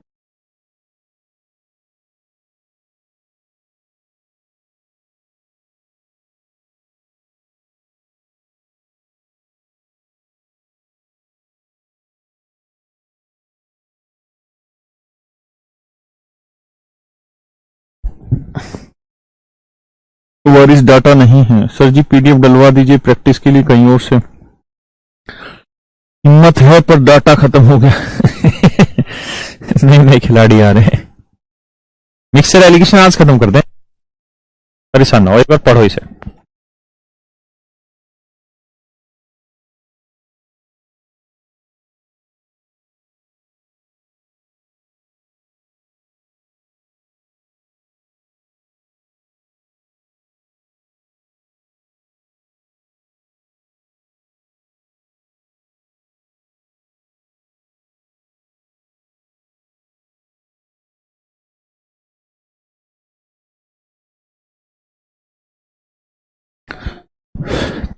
वारिस डाटा नहीं है सर जी, पीडीएफ डलवा दीजिए प्रैक्टिस के लिए कहीं और से। हिम्मत है पर डाटा खत्म हो गया। नए खिलाड़ी आ रहे हैं। मिक्सर एलिगेशन आज खत्म कर दें, परेशान ना हो, एक बार पढ़ो इसे।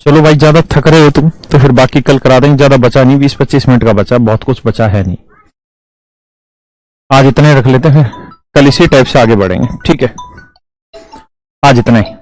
चलो भाई, ज्यादा थक रहे हो तुम तो फिर बाकी कल करा देंगे, ज्यादा बचा नहीं, 20-25 मिनट का बचा, बहुत कुछ बचा है नहीं। आज इतने रख लेते हैं, कल इसी टाइप से आगे बढ़ेंगे, ठीक है। आज इतना ही।